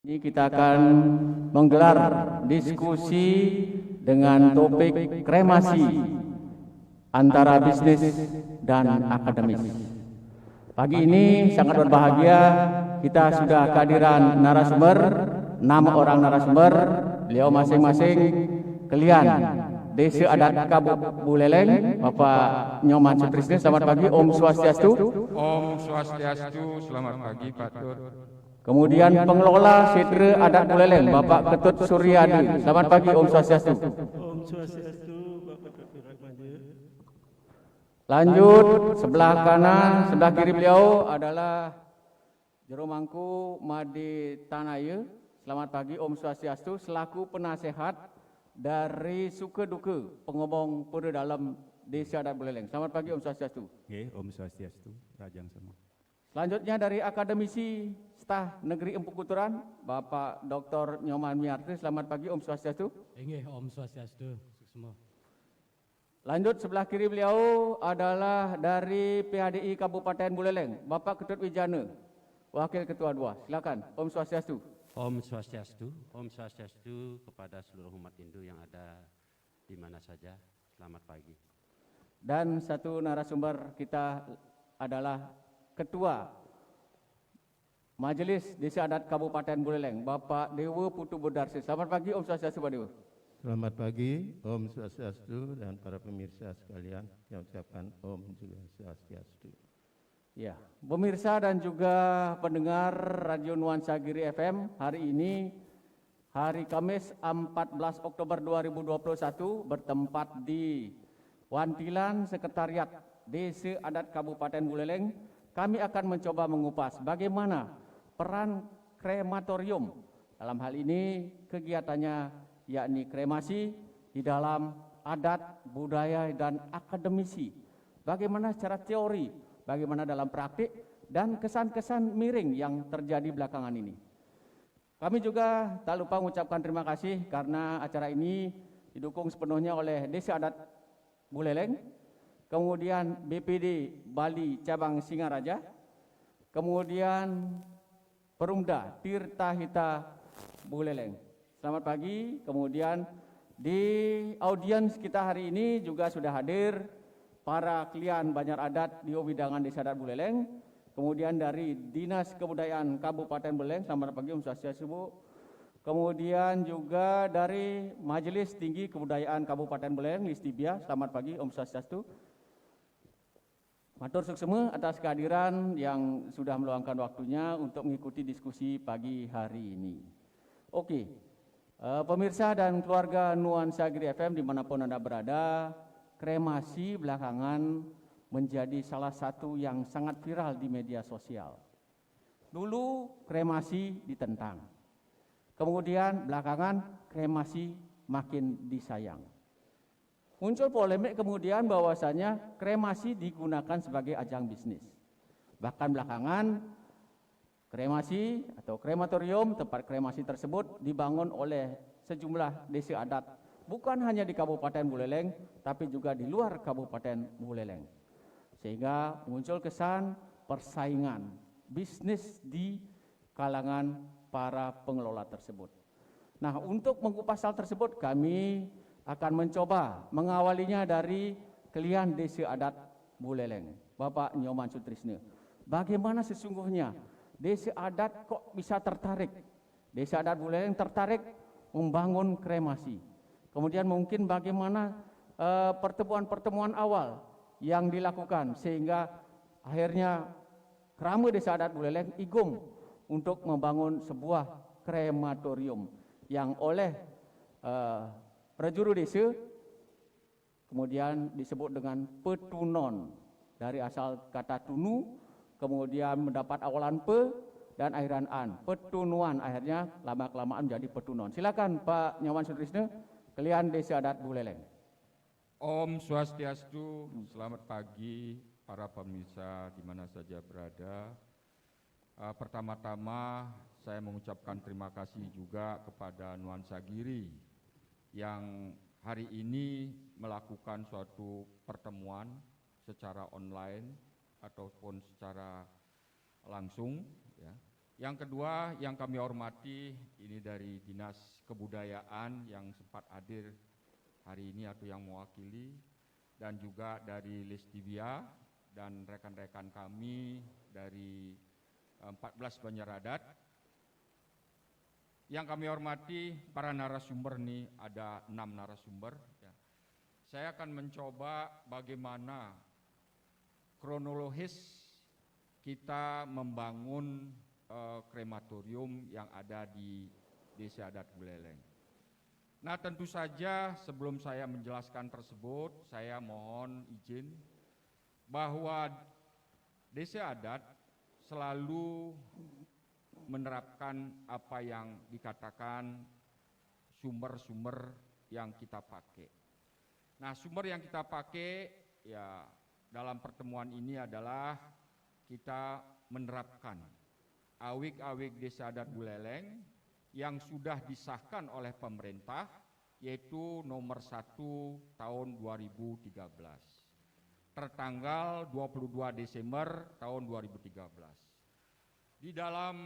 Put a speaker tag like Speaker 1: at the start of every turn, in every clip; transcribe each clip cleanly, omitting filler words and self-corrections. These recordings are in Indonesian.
Speaker 1: Ini kita akan menggelar diskusi dengan topik kremasi antara bisnis dan akademis. Pagi ini sangat berbahagia kita sudah kehadiran narasumber, 6 orang narasumber, beliau masing-masing kalian Desa Adat Kabu Buleleng, Bapak Nyoman Sutrisno, selamat pagi, Om Swastiastu.
Speaker 2: Om Swastiastu, selamat pagi Pak Tut.
Speaker 1: Kemudian pengelola Sedra Adat Buleleng, Bapak Ketut Suryadi, selamat pagi, Om Swastiastu.
Speaker 3: Om Swastiastu, Bapak Dr. Rahmaja.
Speaker 1: Lanjut, sebelah kanan, sebelah kiri beliau adalah Jeromangku Made Tanaya, selamat pagi, Om Swastiastu, selaku penasehat dari suka duka pengomong pada dalam Desa Adat Buleleng. Selamat pagi, Om Swastiastu.
Speaker 3: Oke, Om Swastiastu, Rajang semua.
Speaker 1: Selanjutnya dari akademisi Staf Negeri Empu Kuturan, Bapak Dr. Nyoman Miarti, selamat pagi, Om Swastiastu.
Speaker 4: Inggih, Om Swastiastu semua.
Speaker 1: Lanjut sebelah kiri beliau adalah dari PHDI Kabupaten Buleleng, Bapak Ketut Wijana, Wakil Ketua 2. Silakan, Om Swastiastu.
Speaker 5: Om Swastiastu kepada seluruh umat Hindu yang ada di mana saja. Selamat pagi.
Speaker 1: Dan satu narasumber kita adalah Ketua Majelis Desa Adat Kabupaten Buleleng, Bapak Dewa Putu Budarsi. Selamat pagi, Om Swastiastu, Pak Dewa.
Speaker 6: Selamat pagi, Om Swastiastu dan para pemirsa sekalian yang ucapkan Om juga Swastiastu.
Speaker 1: Ya, pemirsa dan juga pendengar Radio Nuansa Giri FM, hari ini hari Kamis 14 Oktober 2021 bertempat di Wantilan Sekretariat Desa Adat Kabupaten Buleleng. Kami akan mencoba mengupas bagaimana peran krematorium dalam hal ini kegiatannya yakni kremasi di dalam adat, budaya dan akademisi. Bagaimana secara teori, bagaimana dalam praktik dan kesan-kesan miring yang terjadi belakangan ini. Kami juga tak lupa mengucapkan terima kasih karena acara ini didukung sepenuhnya oleh Desa Adat Buleleng, kemudian BPD Bali Cabang Singaraja, kemudian Perumda Tirtahita Buleleng. Selamat pagi. Kemudian di audiens kita hari ini juga sudah hadir para klien Banjar Adat di Widangan Desa Adat Buleleng, kemudian dari Dinas Kebudayaan Kabupaten Buleleng. Selamat pagi, Om Swastiastu, Bu. Kemudian juga dari Majelis Tinggi Kebudayaan Kabupaten Buleleng, Listibia. Selamat pagi, Om Swastiastu. Matur suksema atas kehadiran yang sudah meluangkan waktunya untuk mengikuti diskusi pagi hari ini. Oke, pemirsa dan keluarga Nuansa Giri FM dimanapun Anda berada, kremasi belakangan menjadi salah satu yang sangat viral di media sosial. Dulu kremasi ditentang, kemudian belakangan kremasi makin disayang. Muncul polemik kemudian bahwasanya kremasi digunakan sebagai ajang bisnis. Bahkan belakangan kremasi atau krematorium, tempat kremasi tersebut dibangun oleh sejumlah desa adat, bukan hanya di Kabupaten Buleleng, tapi juga di luar Kabupaten Buleleng. Sehingga muncul kesan persaingan bisnis di kalangan para pengelola tersebut. Nah, untuk mengupas hal tersebut kami akan mencoba mengawalinya dari klien Desa Adat Buleleng, Bapak Nyoman Sutrisno. Bagaimana sesungguhnya Desa Adat kok bisa tertarik? Desa Adat Buleleng tertarik membangun kremasi. Kemudian mungkin bagaimana pertemuan-pertemuan awal yang dilakukan sehingga akhirnya Krama Desa Adat Buleleng igum untuk membangun sebuah krematorium yang oleh prajuru desa kemudian disebut dengan petunon dari asal kata tunu, kemudian mendapat awalan pe dan akhiran an, petunuan, akhirnya lama-kelamaan menjadi petunon. Silakan Pak Nyoman Sutrisno, klien Desa Adat Buleleng.
Speaker 2: Om Swastiastu, selamat pagi para pemirsa di mana saja berada. Pertama-tama saya mengucapkan terima kasih juga kepada Nuansa Giri yang hari ini melakukan suatu pertemuan secara online ataupun secara langsung, ya, Yang kedua yang kami hormati ini dari Dinas Kebudayaan yang sempat hadir hari ini atau yang mewakili, dan juga dari Lesdivia dan rekan-rekan kami dari 14 Banjar Adat. Yang kami hormati para narasumber nih, ada 6 narasumber. Ya. Saya akan mencoba bagaimana kronologis kita membangun krematorium yang ada di Desa Adat Buleleng. Nah, tentu saja sebelum saya menjelaskan tersebut, saya mohon izin bahwa Desa Adat selalu menerapkan apa yang dikatakan sumber-sumber yang kita pakai. Nah, sumber yang kita pakai ya dalam pertemuan ini adalah kita menerapkan awik-awik Desa Adat Buleleng yang sudah disahkan oleh pemerintah, yaitu nomor 1 tahun 2013 tertanggal 22 Desember tahun 2013. Di dalam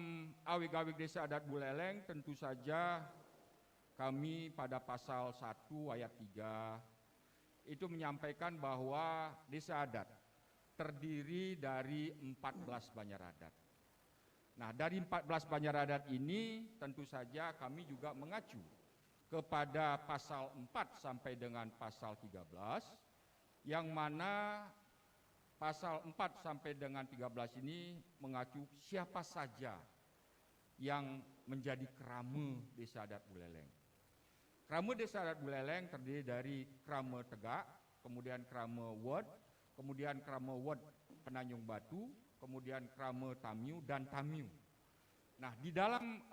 Speaker 2: awik-awik Desa Adat Buleleng tentu saja kami pada pasal 1 ayat 3 itu menyampaikan bahwa Desa Adat terdiri dari 14 Banjar Adat. Nah, dari 14 Banjar Adat ini tentu saja kami juga mengacu kepada pasal 4 sampai dengan pasal 13, yang mana pasal 4 sampai dengan 13 ini mengacu siapa saja yang menjadi krama Desa Adat Buleleng. Krama Desa Adat Buleleng terdiri dari krama Tegak, kemudian krama Wed, kemudian krama Wed Penanjung Batu, kemudian krama Tamiu dan Tamiu. Nah, di dalam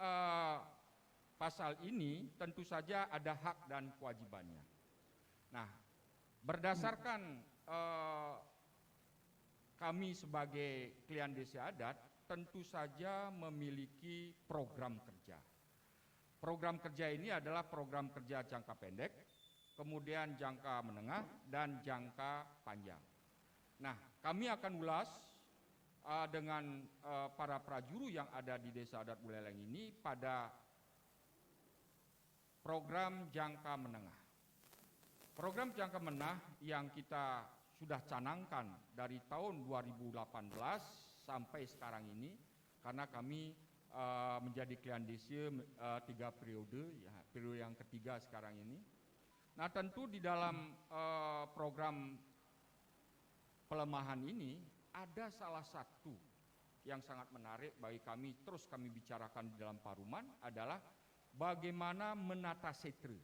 Speaker 2: pasal ini tentu saja ada hak dan kewajibannya. Nah, berdasarkan kami sebagai klien Desa Adat tentu saja memiliki program kerja. Program kerja ini adalah program kerja jangka pendek, kemudian jangka menengah, dan jangka panjang. Nah, kami akan ulas dengan para prajuru yang ada di Desa Adat Buleleng ini pada program jangka menengah. Program jangka menengah yang kita sudah canangkan dari tahun 2018 sampai sekarang ini, karena kami menjadi klien Desa 3 periode, ya, periode yang ketiga sekarang ini. Nah, tentu di dalam program pelemahan ini ada salah satu yang sangat menarik bagi kami, terus kami bicarakan di dalam Paruman, adalah bagaimana menata setre.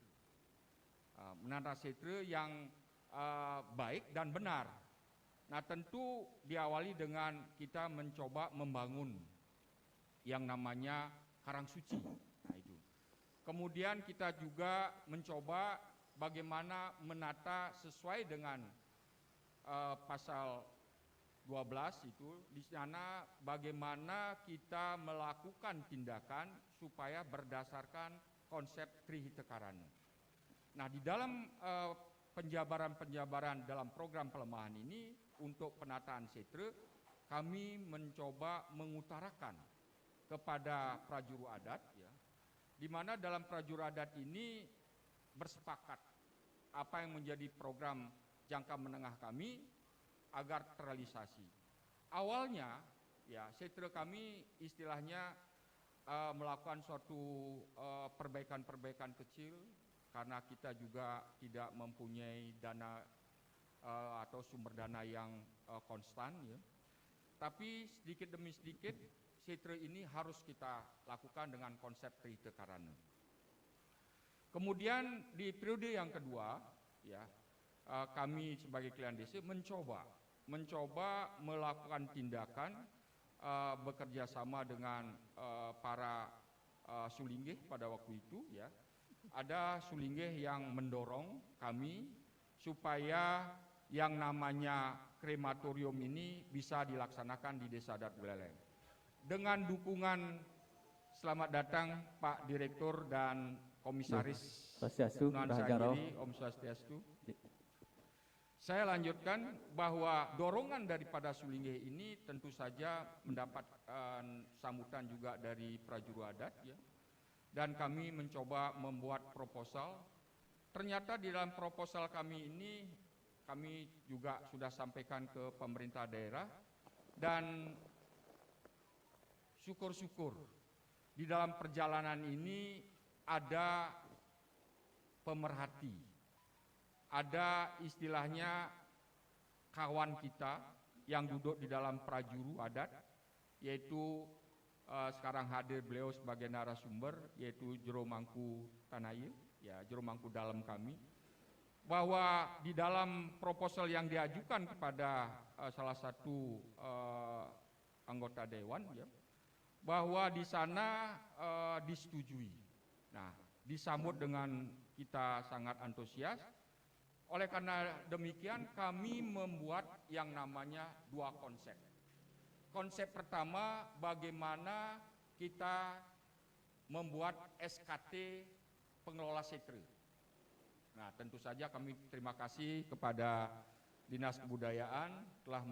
Speaker 2: Menata setre yang baik dan benar. Nah, tentu diawali dengan kita mencoba membangun yang namanya Karang Suci. Nah, itu. Kemudian kita juga mencoba bagaimana menata sesuai dengan pasal 12 itu, di sana bagaimana kita melakukan tindakan supaya berdasarkan konsep Trihita Karana. Nah, di dalam penjabaran dalam program pelemahan ini untuk penataan setre, kami mencoba mengutarakan kepada prajuru adat, ya, di mana dalam prajuru adat ini bersepakat apa yang menjadi program jangka menengah kami agar terrealisasi. Awalnya, ya, setre kami istilahnya melakukan suatu perbaikan-perbaikan kecil karena kita juga tidak mempunyai dana atau sumber dana yang konstan, ya. Tapi sedikit demi sedikit setre ini harus kita lakukan dengan konsep Trihita Karana. Kemudian di periode yang kedua, ya, kami sebagai klien Desa mencoba melakukan tindakan bekerja sama dengan para sulinggih pada waktu itu, ya. Ada sulinggih yang mendorong kami supaya yang namanya krematorium ini bisa dilaksanakan di Desa Adat Buleleng. Dengan dukungan, selamat datang Pak Direktur dan Komisaris
Speaker 1: Swastiastu,
Speaker 2: Nuan
Speaker 1: Raja Roh.
Speaker 2: Sagiri, Om Swastiastu. Saya lanjutkan bahwa dorongan daripada Sulingge ini tentu saja mendapat sambutan juga dari prajurit adat ya. Dan kami mencoba membuat proposal. Ternyata di dalam proposal kami ini kami juga sudah sampaikan ke pemerintah daerah dan syukur-syukur di dalam perjalanan ini ada pemerhati. Ada istilahnya kawan kita yang duduk di dalam prajurit adat, yaitu sekarang hadir beliau sebagai narasumber, yaitu Jero Mangku Tanaye, ya Jero Mangku Dalam kami, bahwa di dalam proposal yang diajukan kepada salah satu anggota dewan, ya, bahwa di sana disetujui. Nah, disambut dengan kita sangat antusias. Oleh karena demikian kami membuat yang namanya 2 konsep. Konsep pertama bagaimana kita membuat SKT pengelola setre. Nah, tentu saja kami terima kasih kepada Dinas Kebudayaan telah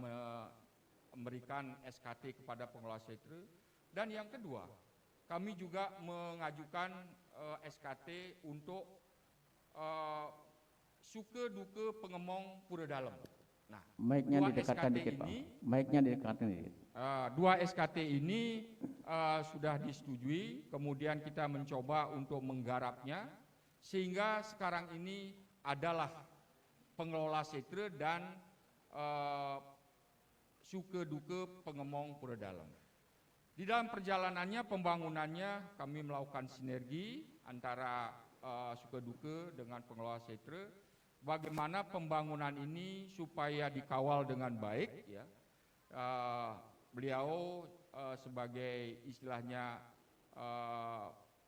Speaker 2: memberikan SKT kepada pengelola setre. Dan yang kedua, kami juga mengajukan SKT untuk suke duke pengemong pura dalam. Nah,
Speaker 1: Mic-nya
Speaker 2: dua
Speaker 1: didekatkan
Speaker 2: SKT
Speaker 1: dikit, Pak.
Speaker 2: ini,
Speaker 1: Mic-nya didekatkan dikit.
Speaker 2: 2 SKT ini sudah disetujui, kemudian kita mencoba untuk menggarapnya, sehingga sekarang ini adalah pengelola setre dan suke duke pengemong pura dalam. Di dalam perjalanannya, pembangunannya kami melakukan sinergi antara suke duke dengan pengelola setre. Bagaimana pembangunan ini supaya dikawal dengan baik, ya. Beliau sebagai istilahnya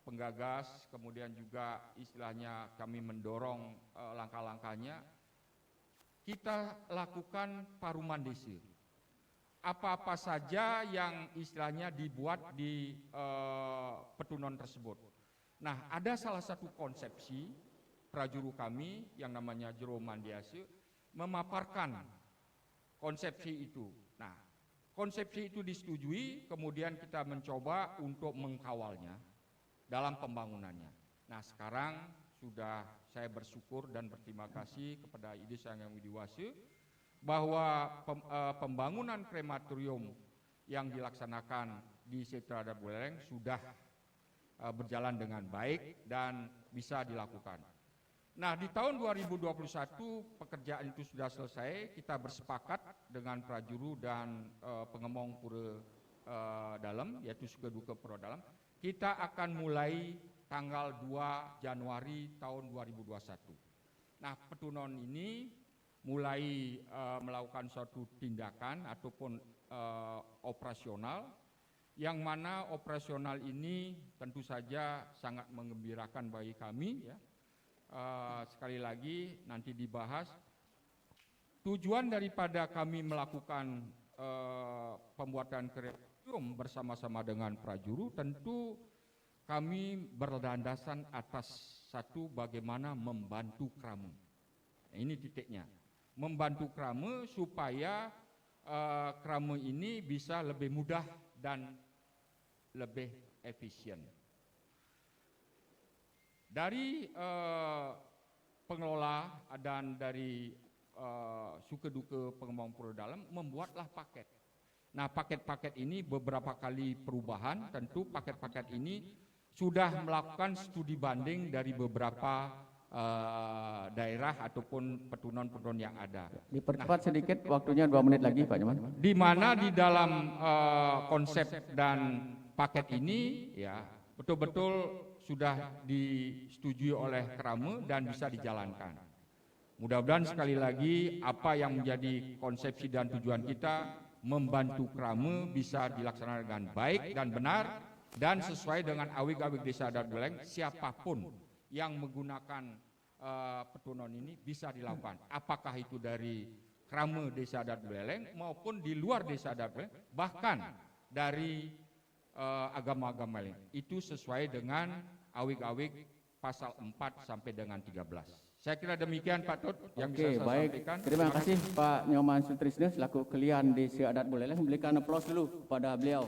Speaker 2: penggagas, kemudian juga istilahnya kami mendorong langkah-langkahnya. Kita lakukan paruman desa. Apa-apa saja yang istilahnya dibuat di petunon tersebut. Nah, ada salah satu konsepsi prajurit kami yang namanya Jero Mandiase memaparkan konsepsi itu. Nah, konsepsi itu disetujui, kemudian kita mencoba untuk mengkawalnya dalam pembangunannya. Nah, sekarang sudah saya bersyukur dan berterima kasih kepada Ide Sanggang Widiwase bahwa pembangunan krematorium yang dilaksanakan di Setra Adat Buleleng sudah berjalan dengan baik dan bisa dilakukan. Nah, di tahun 2021 pekerjaan itu sudah selesai, kita bersepakat dengan prajurit dan pengemong pura dalam, yaitu suke duke pura dalam. Kita akan mulai tanggal 2 Januari tahun 2021. Nah, petunon ini mulai melakukan suatu tindakan ataupun operasional, yang mana operasional ini tentu saja sangat menggembirakan bagi kami, ya. Sekali lagi nanti dibahas. Tujuan daripada kami melakukan pembuatan krematorium bersama-sama dengan prajurit, tentu kami berlandasan atas satu, bagaimana membantu krama. Nah, ini titiknya, membantu krama supaya krama ini bisa lebih mudah dan lebih efisien. Dari pengelola dan dari suke duke pengemong pura dalam membuatlah paket. Nah, paket-paket ini beberapa kali perubahan. Tentu paket-paket ini sudah melakukan studi banding dari beberapa daerah ataupun petunon-petunon yang ada.
Speaker 1: Dipercepat sedikit, waktunya 2 menit lagi, Pak Nyoman.
Speaker 2: Di mana di dalam konsep dan paket ini, ya, betul-betul sudah disetujui oleh krama dan bisa dijalankan. Mudah-mudahan sekali lagi apa yang menjadi konsepsi dan tujuan kita membantu krama bisa dilaksanakan dengan baik dan benar dan sesuai dengan awig-awig Desa Adat Buleleng. Siapapun yang menggunakan petunon ini bisa dilakukan. Apakah itu dari krama Desa Adat Buleleng maupun di luar Desa Adat Buleleng, bahkan dari agama-agama lain. Itu sesuai dengan awig-awig pasal 4 sampai dengan 13. Saya kira demikian Pak Tut yang
Speaker 1: Oke,
Speaker 2: bisa saya
Speaker 1: baik.
Speaker 2: sampaikan.
Speaker 1: Terima kasih Pak Nyoman Sutrisno selaku Kelian Desa Adat Buleleng. Berikan aplaus dulu pada beliau.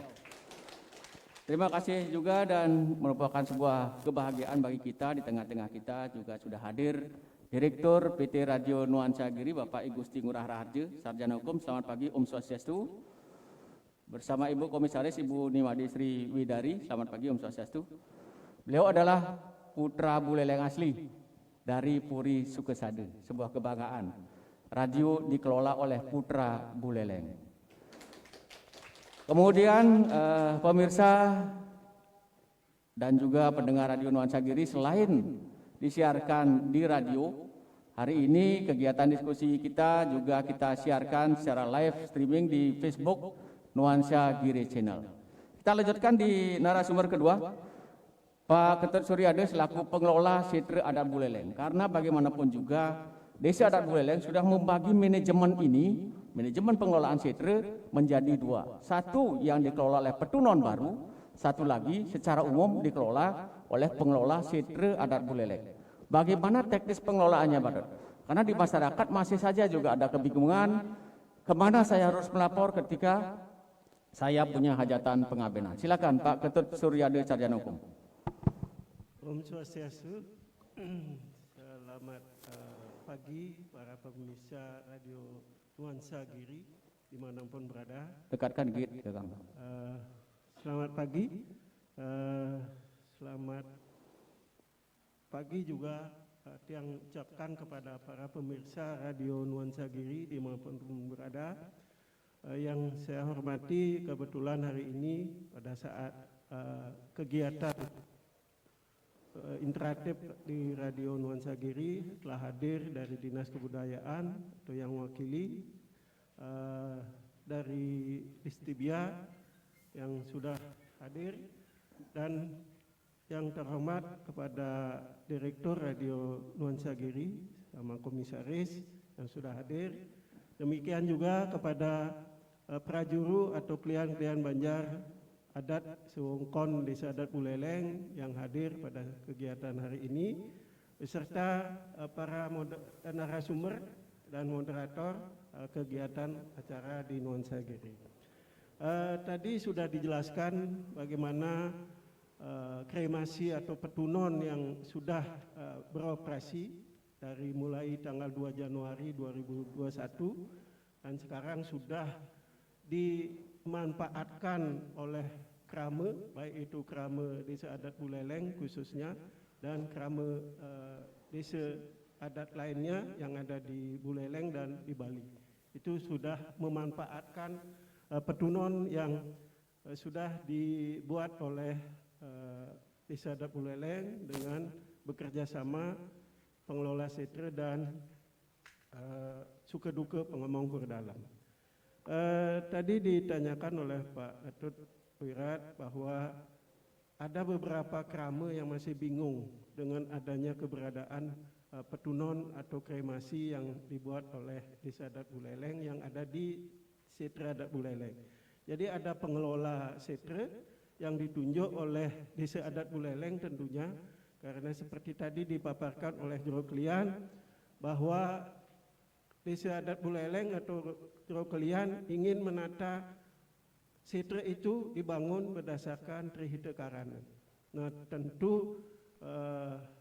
Speaker 1: Terima kasih juga dan merupakan sebuah kebahagiaan bagi kita di tengah-tengah kita juga sudah hadir Direktur PT Radio Nuansa Giri Bapak I Gusti Ngurah Raharja, Sarjana Hukum. Selamat pagi, Om Swastiastu. Bersama Ibu Komisaris Ibu Nimade Sri Widari. Selamat pagi, Om Swastiastu. Beliau adalah putra Buleleng asli dari Puri Sukesade, sebuah kebanggaan. Radio dikelola oleh putra Buleleng. Kemudian pemirsa dan juga pendengar Radio Nuansa Giri, selain disiarkan di radio, hari ini kegiatan diskusi kita juga kita siarkan secara live streaming di Facebook Nuansa Giri Channel. Kita lanjutkan di narasumber kedua, Pak Ketut Suryade selaku pengelola Setre Adat Buleleng. Karena bagaimanapun juga Desa Adat Buleleng sudah membagi manajemen ini, manajemen pengelolaan Setre menjadi dua. Satu yang dikelola oleh Petunon Baru, satu lagi secara umum dikelola oleh pengelola Setre Adat Buleleng. Bagaimana teknis pengelolaannya, Pak Dut? Karena di masyarakat masih saja juga ada kebingungan kemana saya harus melapor ketika saya punya hajatan pengabenan. Silakan Pak Ketut Suryade, Sarjana Hukum.
Speaker 3: Om Swastiastu. Selamat pagi para pemirsa Radio Nuansa Giri dimanapun berada.
Speaker 1: Dekatkan gate ke Kang.
Speaker 3: Selamat pagi. Selamat pagi juga yang ucapkan kepada para pemirsa Radio Nuansa Giri dimanapun berada. Yang saya hormati, kebetulan hari ini pada saat kegiatan interaktif di Radio Nuansa Giri telah hadir dari Dinas Kebudayaan atau yang mewakili, dari Distibia yang sudah hadir, dan yang terhormat kepada Direktur Radio Nuansa Giri sama komisaris yang sudah hadir. Demikian juga kepada prajuru atau klien-klien Banjar Adat Sewongkon Desa Adat Buleleng yang hadir pada kegiatan hari ini, beserta para narasumber dan moderator kegiatan acara di Nuansa Giri. Tadi sudah dijelaskan bagaimana kremasi atau petunon yang sudah beroperasi dari mulai tanggal 2 Januari 2021 dan sekarang sudah dimanfaatkan oleh krame, baik itu krame Desa Adat Buleleng khususnya dan krame desa adat lainnya yang ada di Buleleng dan di Bali. Itu sudah memanfaatkan petunon yang sudah dibuat oleh Desa Adat Buleleng dengan bekerja sama pengelola Setre dan Sukeduke Pengemong Berdalam. Tadi ditanyakan oleh Pak Ketut Wirat bahwa ada beberapa krame yang masih bingung dengan adanya keberadaan petunon atau kremasi yang dibuat oleh Desa Adat Buleleng yang ada di Setre Adat Buleleng. Jadi ada pengelola Setre yang ditunjuk oleh Desa Adat Buleleng tentunya, karena seperti tadi dipaparkan oleh Juru Kelian bahwa Desa Adat Buleleng atau Juru Kelian ingin menata Setre itu dibangun berdasarkan Trihita Karana. Nah tentu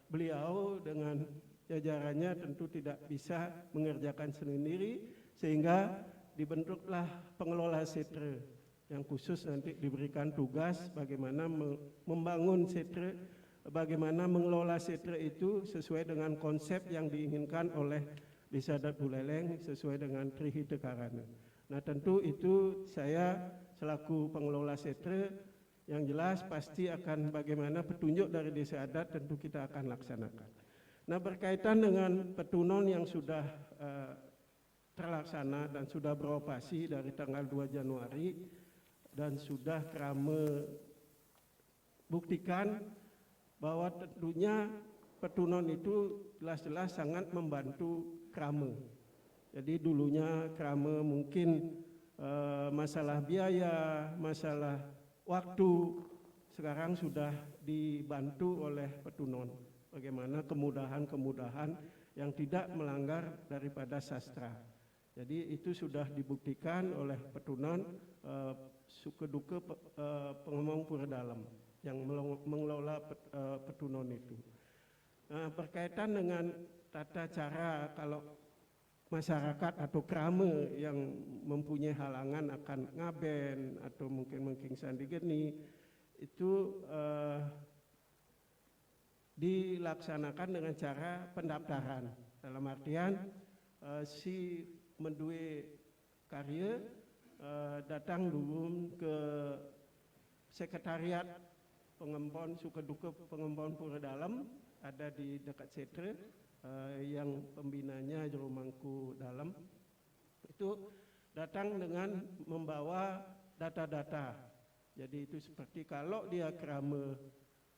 Speaker 3: beliau dengan jajarannya tentu tidak bisa mengerjakan sendiri, sehingga dibentuklah pengelola Setre yang khusus nanti diberikan tugas bagaimana membangun Setre, bagaimana mengelola Setre itu sesuai dengan konsep yang diinginkan oleh Desa Adat Buleleng sesuai dengan Trihita Karana. Nah tentu itu saya selaku pengelola Setre yang jelas pasti akan bagaimana petunjuk dari Desa Adat tentu kita akan laksanakan. Nah berkaitan dengan petunon yang sudah terlaksana dan sudah beroperasi dari tanggal 2 Januari dan sudah krame buktikan bahwa tentunya petunon itu jelas-jelas sangat membantu krame. Jadi dulunya krame mungkin masalah biaya, masalah waktu, sekarang sudah dibantu oleh petunon. Bagaimana kemudahan-kemudahan yang tidak melanggar daripada sastra. Jadi itu sudah dibuktikan oleh Petunon suku duka Pengembang Pura Dalam yang mengelola Petunon itu. Berkaitan dengan tata cara kalau masyarakat atau krama yang mempunyai halangan akan ngaben atau mungkin sandi geni itu dilaksanakan dengan cara pendaftaran, dalam artian si mendue karya datang dulu ke sekretariat pengembon suka duka Pengembang Pura Dalam, ada di dekat Setre, yang pembinanya Jerumangku Dalam itu datang dengan membawa data-data. Jadi itu seperti kalau dia kerama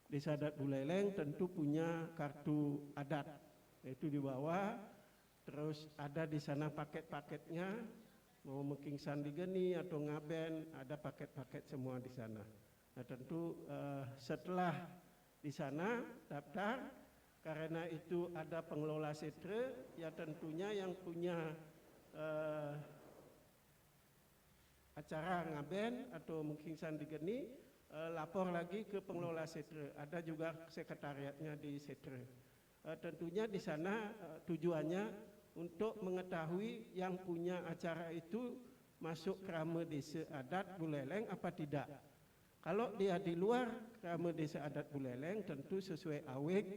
Speaker 3: Desa Adat Buleleng tentu punya kartu adat, itu dibawa, terus ada di sana paket-paketnya, mau meking sandi geni atau ngaben, ada paket-paket semua di sana. Nah tentu setelah di sana daftar, karena itu ada pengelola setre, ya tentunya yang punya acara ngaben atau mungkin sandi geni lapor lagi ke pengelola setre. Ada juga sekretariatnya di setre. Tentunya di sana tujuannya untuk mengetahui yang punya acara itu masuk krama Desa Adat Buleleng apa tidak. Kalau dia di luar krama Desa Adat Buleleng tentu sesuai aweg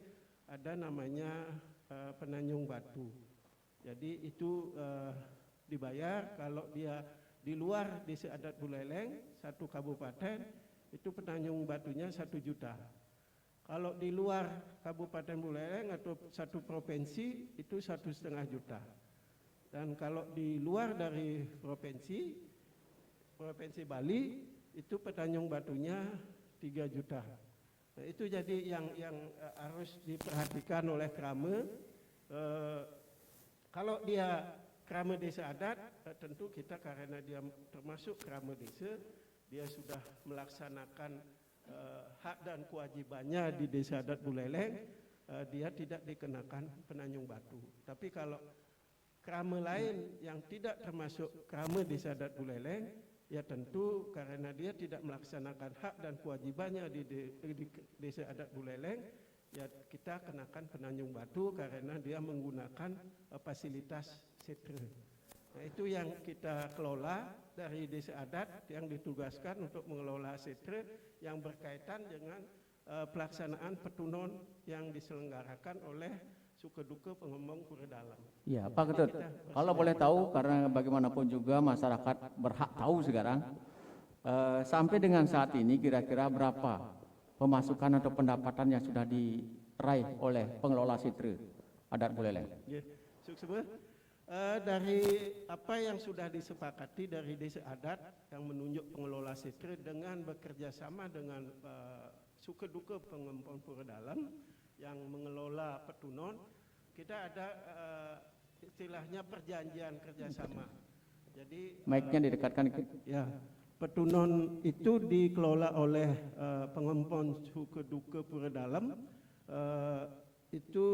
Speaker 3: ada namanya penanyung batu. Jadi itu dibayar. Kalau dia di luar Desa Adat Buleleng satu kabupaten itu penanyung batunya 1 juta. Kalau di luar Kabupaten Buleleng atau satu provinsi itu 1,5 juta. Dan kalau di luar dari provinsi Bali itu penanyung batunya 3 juta. Nah, itu jadi yang harus diperhatikan oleh krama. Kalau dia krama desa adat, tentu kita karena dia termasuk krama desa, dia sudah melaksanakan hak dan kewajibannya di Desa Adat Buleleng, dia tidak dikenakan penanyung batu. Tapi kalau krama lain yang tidak termasuk krama Desa Adat Buleleng, ya tentu karena dia tidak melaksanakan hak dan kewajibannya di Desa Adat Buleleng, ya kita kenakan penanyung batu karena dia menggunakan fasilitas setre. Nah, itu yang kita kelola dari Desa Adat yang ditugaskan untuk mengelola setre yang berkaitan dengan pelaksanaan Petunon yang diselenggarakan oleh suku duka Pengembang Pura Dalam.
Speaker 1: Ya, Pak Ketut, kalau boleh tahu, karena bagaimanapun juga masyarakat berhak tahu sekarang, sampai dengan saat ini kira-kira berapa pemasukan atau pendapatan yang sudah diraih oleh pengelola setre Adat Buleleng?
Speaker 3: Ya, sukses. Dari apa yang sudah disepakati dari Desa Adat yang menunjuk pengelola setre dengan bekerja sama dengan suku duka Pengembang Pura Dalam yang mengelola Petunon, kita ada istilahnya perjanjian kerjasama. Jadi
Speaker 1: Mic-nya didekatkan.
Speaker 3: ya, Petunon itu dikelola oleh Pengembang suku duka Pura Dalam. Itu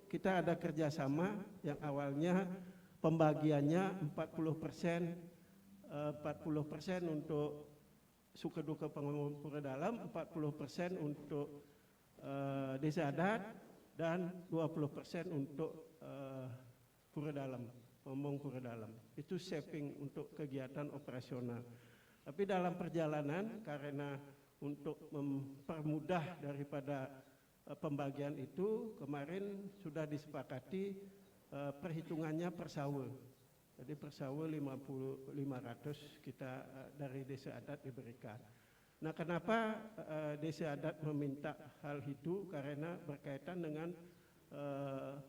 Speaker 3: kita ada kerjasama yang awalnya pembagiannya 40% untuk suku duka Pengembang Pura Dalam, 40% untuk Desa Adat, dan 20% untuk Pura Dalam, Pengembang Pura Dalam. Itu saving untuk kegiatan operasional. Tapi dalam perjalanan karena untuk mempermudah daripada pembagian itu, kemarin sudah disepakati perhitungannya per sawa. Jadi per sawa 500 kita dari Desa Adat diberikan. Nah, kenapa Desa Adat meminta hal itu? Karena berkaitan dengan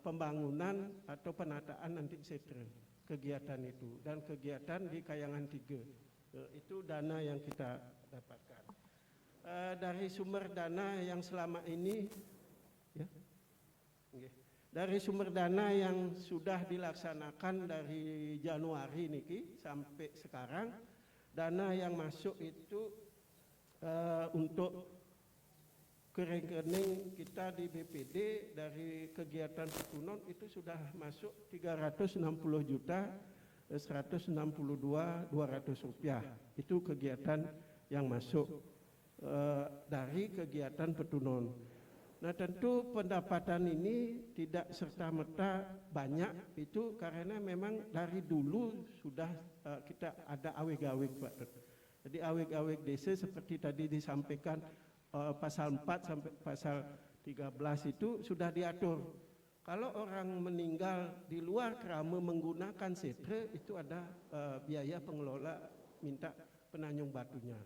Speaker 3: pembangunan atau penataan nanti setre, kegiatan itu, dan kegiatan di Kayangan 3. Itu dana yang kita dapatkan. Dari sumber dana yang selama ini, ya, dari sumber dana yang sudah dilaksanakan dari Januari niki sampai sekarang, dana yang masuk itu untuk ke rekening kita di BPD dari kegiatan petunon itu sudah masuk 360 juta 162.200 rupiah. Itu kegiatan yang masuk dari kegiatan petunon. Nah, tentu pendapatan ini tidak serta-merta banyak, itu karena memang dari dulu sudah kita ada aweg-aweg, Pak. Jadi aweg-aweg desa seperti tadi disampaikan pasal 4 sampai pasal 13 itu sudah diatur. Kalau orang meninggal di luar kerama menggunakan setre, itu ada biaya pengelola minta penanyung batunya.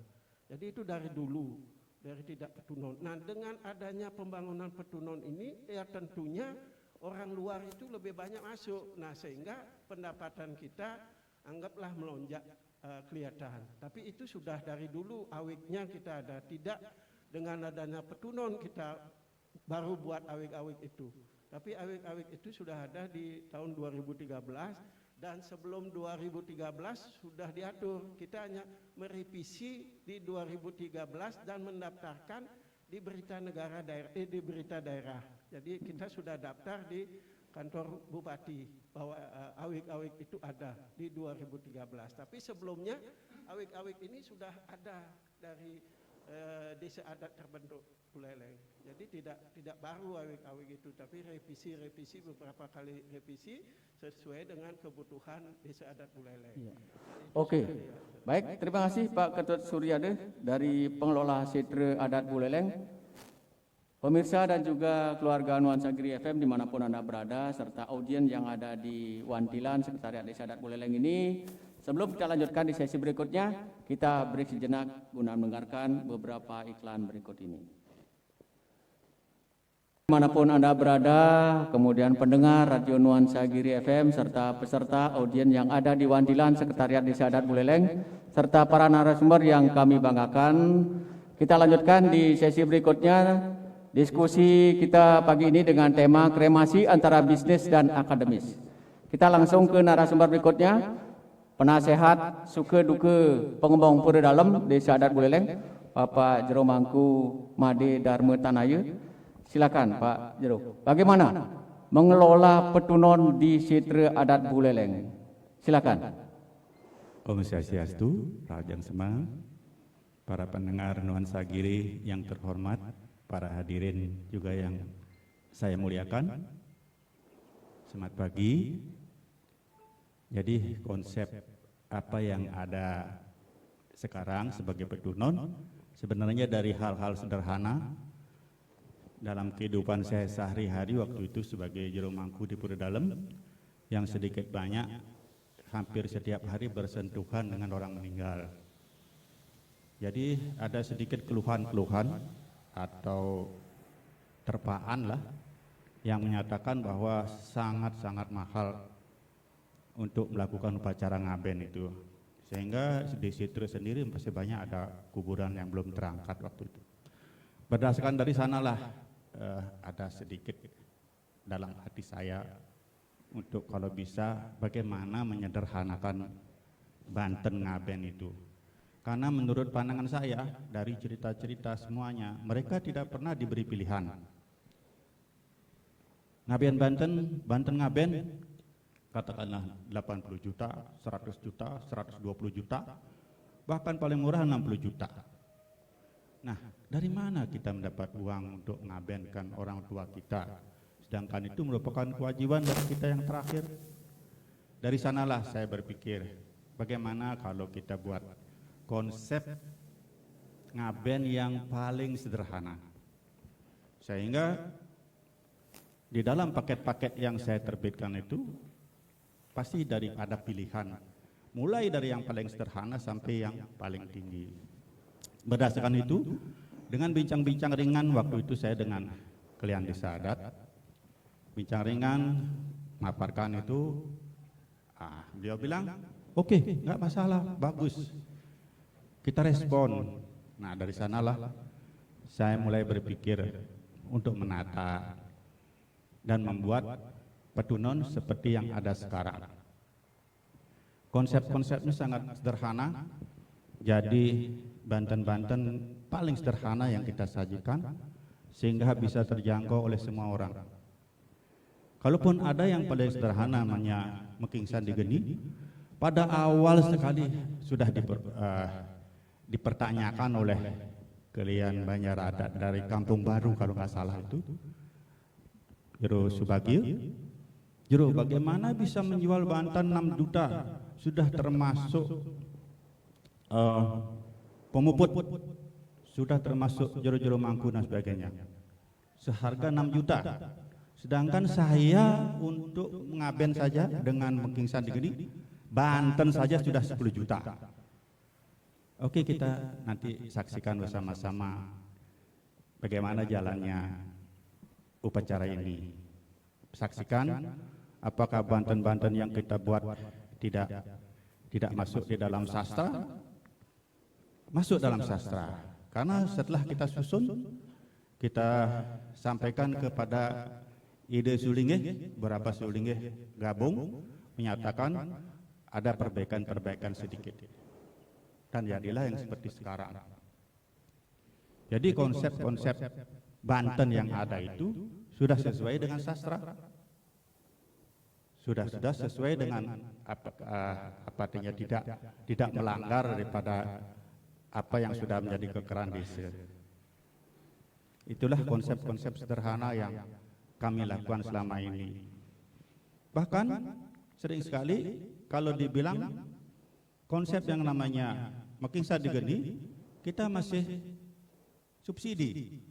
Speaker 3: Jadi itu dari dulu, dari tidak petunon. Nah, dengan adanya pembangunan petunon ini, ya tentunya orang luar itu lebih banyak masuk. Nah, sehingga pendapatan kita anggaplah melonjak kelihatan. Tapi itu sudah dari dulu awegnya kita ada. Tidak dengan adanya petunon kita baru buat aweg-aweg itu. Tapi aweg-aweg itu sudah ada di tahun 2013 dan sebelum 2013 sudah diatur. Kita hanya merevisi di 2013 dan mendaftarkan di berita negara daerah, di berita daerah. Jadi kita sudah daftar di kantor bupati bahwa aweg-aweg itu ada di 2013. Tapi sebelumnya aweg-aweg ini sudah ada dari desa adat terbentuk Buleleng. Jadi tidak baru aweg-aweg itu, tapi revisi beberapa kali revisi sesuai dengan kebutuhan desa adat Buleleng.
Speaker 1: Ya. Oke, baik, terima kasih Pak Ketut Suryade dari pengelola setre adat Buleleng. Pemirsa dan juga keluarga Nuansa Giri FM dimanapun Anda berada, serta audien yang ada di Wantilan, Sekretariat Desa Adat Buleleng ini. Sebelum kita lanjutkan di sesi berikutnya, kita break sejenak guna mendengarkan beberapa iklan berikut ini. Dimanapun Anda berada, kemudian pendengar Radio Nuansa Giri FM, serta peserta audien yang ada di Wantilan, Sekretariat Desa Adat Buleleng, serta para narasumber yang kami banggakan, kita lanjutkan di sesi berikutnya. Diskusi kita pagi ini dengan tema kremasi antara bisnis dan akademis. Kita langsung ke narasumber berikutnya, penasehat suka duka pengembang pura dalam Desa Adat Buleleng, Bapak Jero Mangku Made Dharma Tanaya. Silakan Pak Jero. Bagaimana mengelola petunon di setre adat Buleleng? Silakan.
Speaker 7: Om Swastiastu, Rajang Semang, para pendengar Nuansa Giri yang terhormat, para hadirin juga yang saya muliakan. Selamat pagi. Jadi konsep apa yang ada sekarang sebagai petunon sebenarnya dari hal-hal sederhana dalam kehidupan saya sehari-hari waktu itu sebagai jero mangku di Pura Dalem yang sedikit banyak hampir setiap hari bersentuhan dengan orang meninggal. Jadi ada sedikit keluhan-keluhan atau terpaan lah yang menyatakan bahwa sangat-sangat mahal untuk melakukan upacara ngaben itu, sehingga di situ sendiri masih banyak ada kuburan yang belum terangkat waktu itu. Berdasarkan dari sanalah ada sedikit dalam hati saya untuk kalau bisa bagaimana menyederhanakan Banten ngaben itu. Karena menurut pandangan saya, dari cerita-cerita semuanya, mereka tidak pernah diberi pilihan. Ngaben Banten ngaben, katakanlah 80 juta, 100 juta, 120 juta, bahkan paling murah 60 juta. Nah, dari mana kita mendapat uang untuk ngabenkan orang tua kita? Sedangkan itu merupakan kewajiban dari kita yang terakhir. Dari sanalah saya berpikir, bagaimana kalau kita buat konsep ngaben yang paling sederhana, sehingga di dalam paket-paket yang saya terbitkan itu pasti ada pilihan, mulai dari yang paling sederhana sampai yang paling tinggi. Berdasarkan itu, dengan bincang-bincang ringan waktu itu saya dengan kalian desa adat, bincang ringan, maparkan itu, beliau bilang, oke, nggak masalah, bagus. Kita respon. Nah, dari sanalah saya mulai berpikir untuk menata dan membuat petunon seperti yang ada sekarang. Konsep-konsepnya sangat sederhana. Jadi Banten-Banten paling sederhana yang kita sajikan sehingga bisa terjangkau oleh semua orang. Kalaupun ada yang paling sederhana namanya Mekingsan di Geni, pada awal sekali sudah dipertanyakan oleh kalian Banjar Adat dari Kampung Baru kalau nggak salah itu, Jero Subagio, Jero bagaimana bisa menjual Banten 6 juta, sudah termasuk pemuput, sudah termasuk jero-jero mangku dan sebagainya, seharga 6 juta. Sedangkan saya untuk mengaben saja dengan Mekingsan di Geni, Banten saja sudah 10 juta. Oke, kita nanti saksikan bersama-sama bagaimana jalannya upacara ini. Saksikan apakah Banten-Banten yang kita buat tidak masuk di dalam sastra, masuk dalam sastra. Karena setelah kita susun, kita sampaikan kepada ide Sulingeh, berapa Sulingeh gabung, menyatakan ada perbaikan-perbaikan sedikit. Dan jadilah yang seperti sekarang. Jadi konsep-konsep Banten yang ada itu sudah sesuai dengan sastra, sudah sesuai dengan apa artinya, tidak melanggar daripada apa yang sudah menjadi kekeran desa. Itulah konsep-konsep sederhana yang kami lakukan selama ini. Bahkan sering sekali kalau dibilang konsep yang namanya Mekingsan di Geni, kita masih subsidi.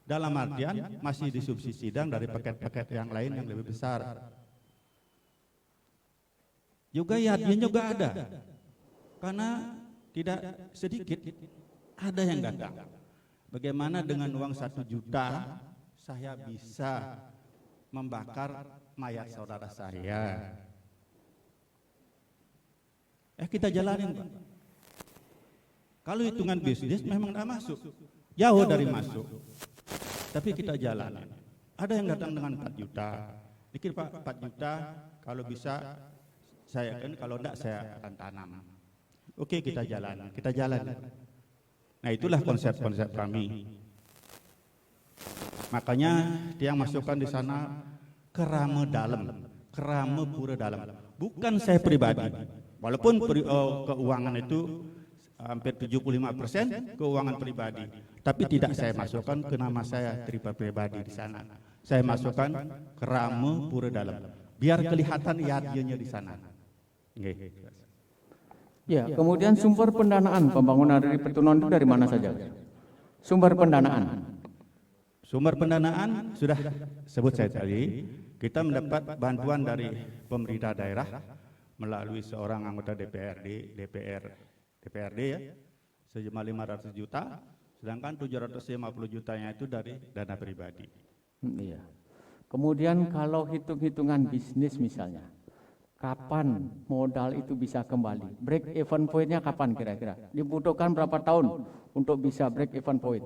Speaker 7: Dalam artian masih disubsidi dari paket-paket yang lain yang lebih besar. Juga yadnya juga ada. Karena tidak sedikit ada yang datang. Bagaimana dengan uang 1 juta saya bisa membakar mayat saudara saya? Kita jalanin, Pak. Kalau hitungan bisnis memang tidak masuk, jauh dari masuk. Tapi kita jalanin. Ada yang datang dengan 4 juta. Pikir Pak, 4 juta kalau bisa saya kan, kalau tidak saya akan tanam. Oke, kita jalan. Nah, itulah konsep-konsep kami. Makanya dia masukkan di sana kerama dalam, kerama pura dalam. Bukan saya pribadi. Walaupun keuangan itu hampir 75% keuangan pribadi, tapi tidak saya masukkan ke nama saya pribadi di sana. Saya masukkan kerama pura dalam, biar kelihatan yadnya di sana.
Speaker 1: Ya, kemudian sumber pendanaan pembangunan dari Petunon itu dari mana saja? Sumber pendanaan
Speaker 7: sudah sebut saya tadi. Kita mendapat bantuan dari pemerintah daerah melalui seorang anggota DPRD ya, sejumlah 500 juta, sedangkan 750 jutanya itu dari dana pribadi.
Speaker 1: Iya. Kemudian kalau hitung-hitungan bisnis misalnya, kapan modal itu bisa kembali? Break even point-nya kapan kira-kira? Dibutuhkan berapa tahun untuk bisa break even point?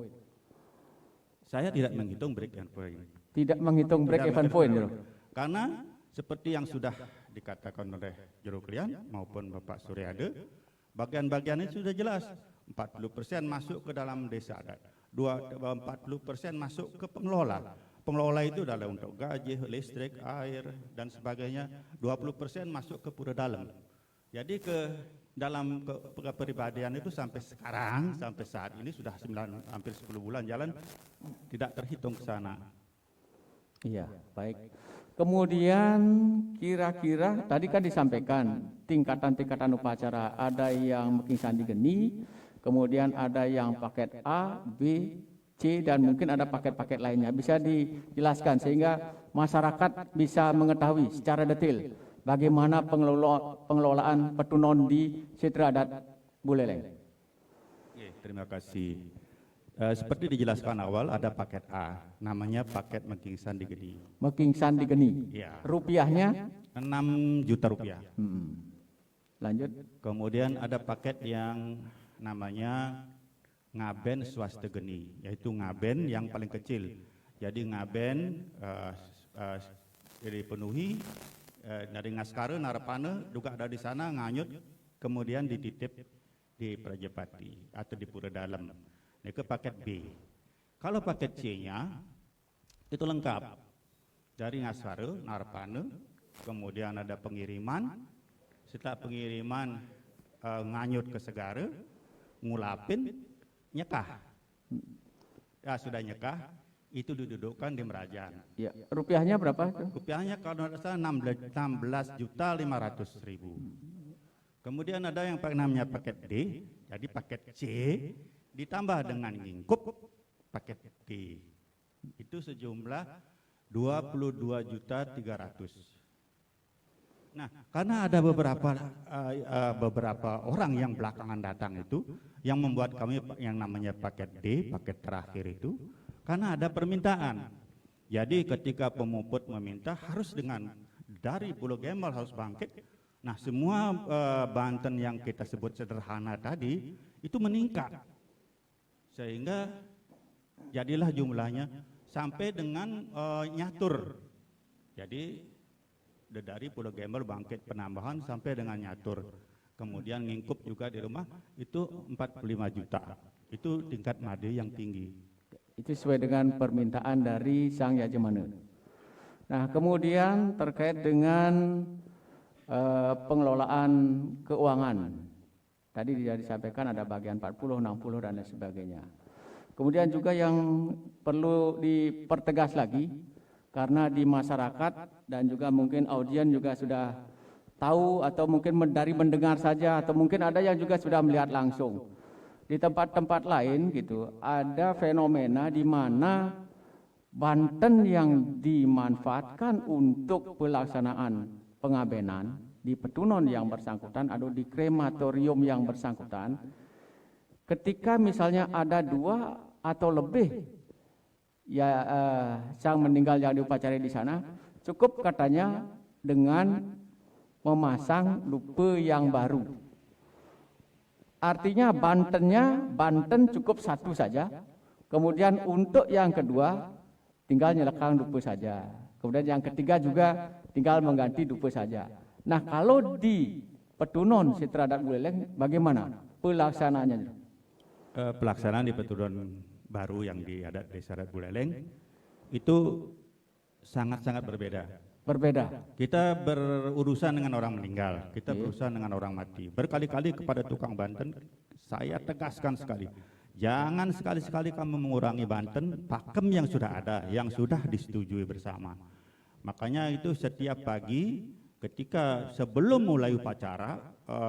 Speaker 7: Saya tidak menghitung break even point.
Speaker 1: Tidak menghitung break even point, Jero.
Speaker 7: Karena seperti yang sudah dikatakan oleh Jero Klian maupun Bapak Suryade, bagian-bagiannya sudah jelas. 40% masuk ke dalam desa adat, 40% masuk ke pengelola. Pengelola itu adalah untuk gaji, listrik, air, dan sebagainya. 20% masuk ke pura dalam. Jadi dalam kepribadian itu sampai sekarang, sampai saat ini sudah hampir 10 bulan jalan, tidak terhitung ke sana.
Speaker 1: Iya, baik. Kemudian kira-kira tadi kan disampaikan tingkatan-tingkatan upacara, ada yang Mekingsan di Geni, kemudian ada yang paket A, B, C, dan mungkin ada paket-paket lainnya. Bisa dijelaskan sehingga masyarakat bisa mengetahui secara detail bagaimana pengelolaan Petunon di Sitra Adat Buleleng.
Speaker 7: Terima kasih. Seperti dijelaskan awal, ada paket A, namanya paket Mekingsan di Geni.
Speaker 1: Mekingsan di Geni.
Speaker 7: Ya.
Speaker 1: Rupiahnya
Speaker 7: 6 juta rupiah.
Speaker 1: Lanjut.
Speaker 7: Kemudian ada paket yang namanya Ngaben Swasta Geni, yaitu ngaben yang paling kecil. Jadi ngaben dipenuhi dari ngaskara narapana juga ada di sana, nganyut, kemudian dititip di Prajapati atau di Pura Dalam. Ini ke paket B. Kalau paket C-nya itu lengkap. Dari Ngasare, Narpane, kemudian ada pengiriman. Setelah pengiriman nganyut ke Segara, ngulapin, nyekah. Ya sudah nyekah, itu didudukkan di Merajan.
Speaker 1: Ya, rupiahnya berapa?
Speaker 7: Rupiahnya kalau tidak salah 16.500.000. Kemudian ada yang namanya paket D, jadi paket C ditambah dengan ngingkup paket D. Itu sejumlah 22.300.000. Nah, karena ada beberapa orang yang belakangan datang itu yang membuat kami yang namanya paket D, paket terakhir itu, karena ada permintaan. Jadi ketika pemuput meminta harus dengan dari Pulau Gembel harus bangkit. Nah, semua Banten yang kita sebut sederhana tadi itu meningkat. Sehingga jadilah jumlahnya sampai dengan nyatur. Jadi dari Pulau Gembel bangkit penambahan sampai dengan nyatur. Kemudian ngingkup juga di rumah itu 45 juta. Itu tingkat made yang tinggi.
Speaker 1: Itu sesuai dengan permintaan dari Sang Yajemane. Nah, kemudian terkait dengan pengelolaan keuangan. Tadi sudah disampaikan ada bagian 40, 60 dan lain sebagainya. Kemudian juga yang perlu dipertegas lagi, karena di masyarakat dan juga mungkin audien juga sudah tahu atau mungkin dari mendengar saja atau mungkin ada yang juga sudah melihat langsung. Di tempat-tempat lain gitu, ada fenomena di mana Banten yang dimanfaatkan untuk pelaksanaan pengabenan di petunon yang bersangkutan atau di krematorium yang bersangkutan, ketika misalnya ada 2 atau lebih sang meninggal yang diupacarai di sana, cukup katanya dengan memasang lupa yang baru. Artinya Banten cukup 1 saja, kemudian untuk yang kedua tinggal nyelekang lupa saja, kemudian yang ketiga juga tinggal mengganti dupa saja. Nah, kalau di Petunon Sitra Adat Buleleng bagaimana pelaksanaannya?
Speaker 7: Pelaksanaan di Petunon baru yang di adat Desa Adat Buleleng itu sangat-sangat berbeda.
Speaker 1: Berbeda.
Speaker 7: Kita berurusan dengan orang meninggal, kita berurusan dengan orang mati. Berkali-kali kepada tukang Banten saya tegaskan sekali, jangan sekali-sekali kamu mengurangi Banten pakem yang sudah ada, yang sudah disetujui bersama. Makanya itu setiap pagi ketika sebelum mulai upacara,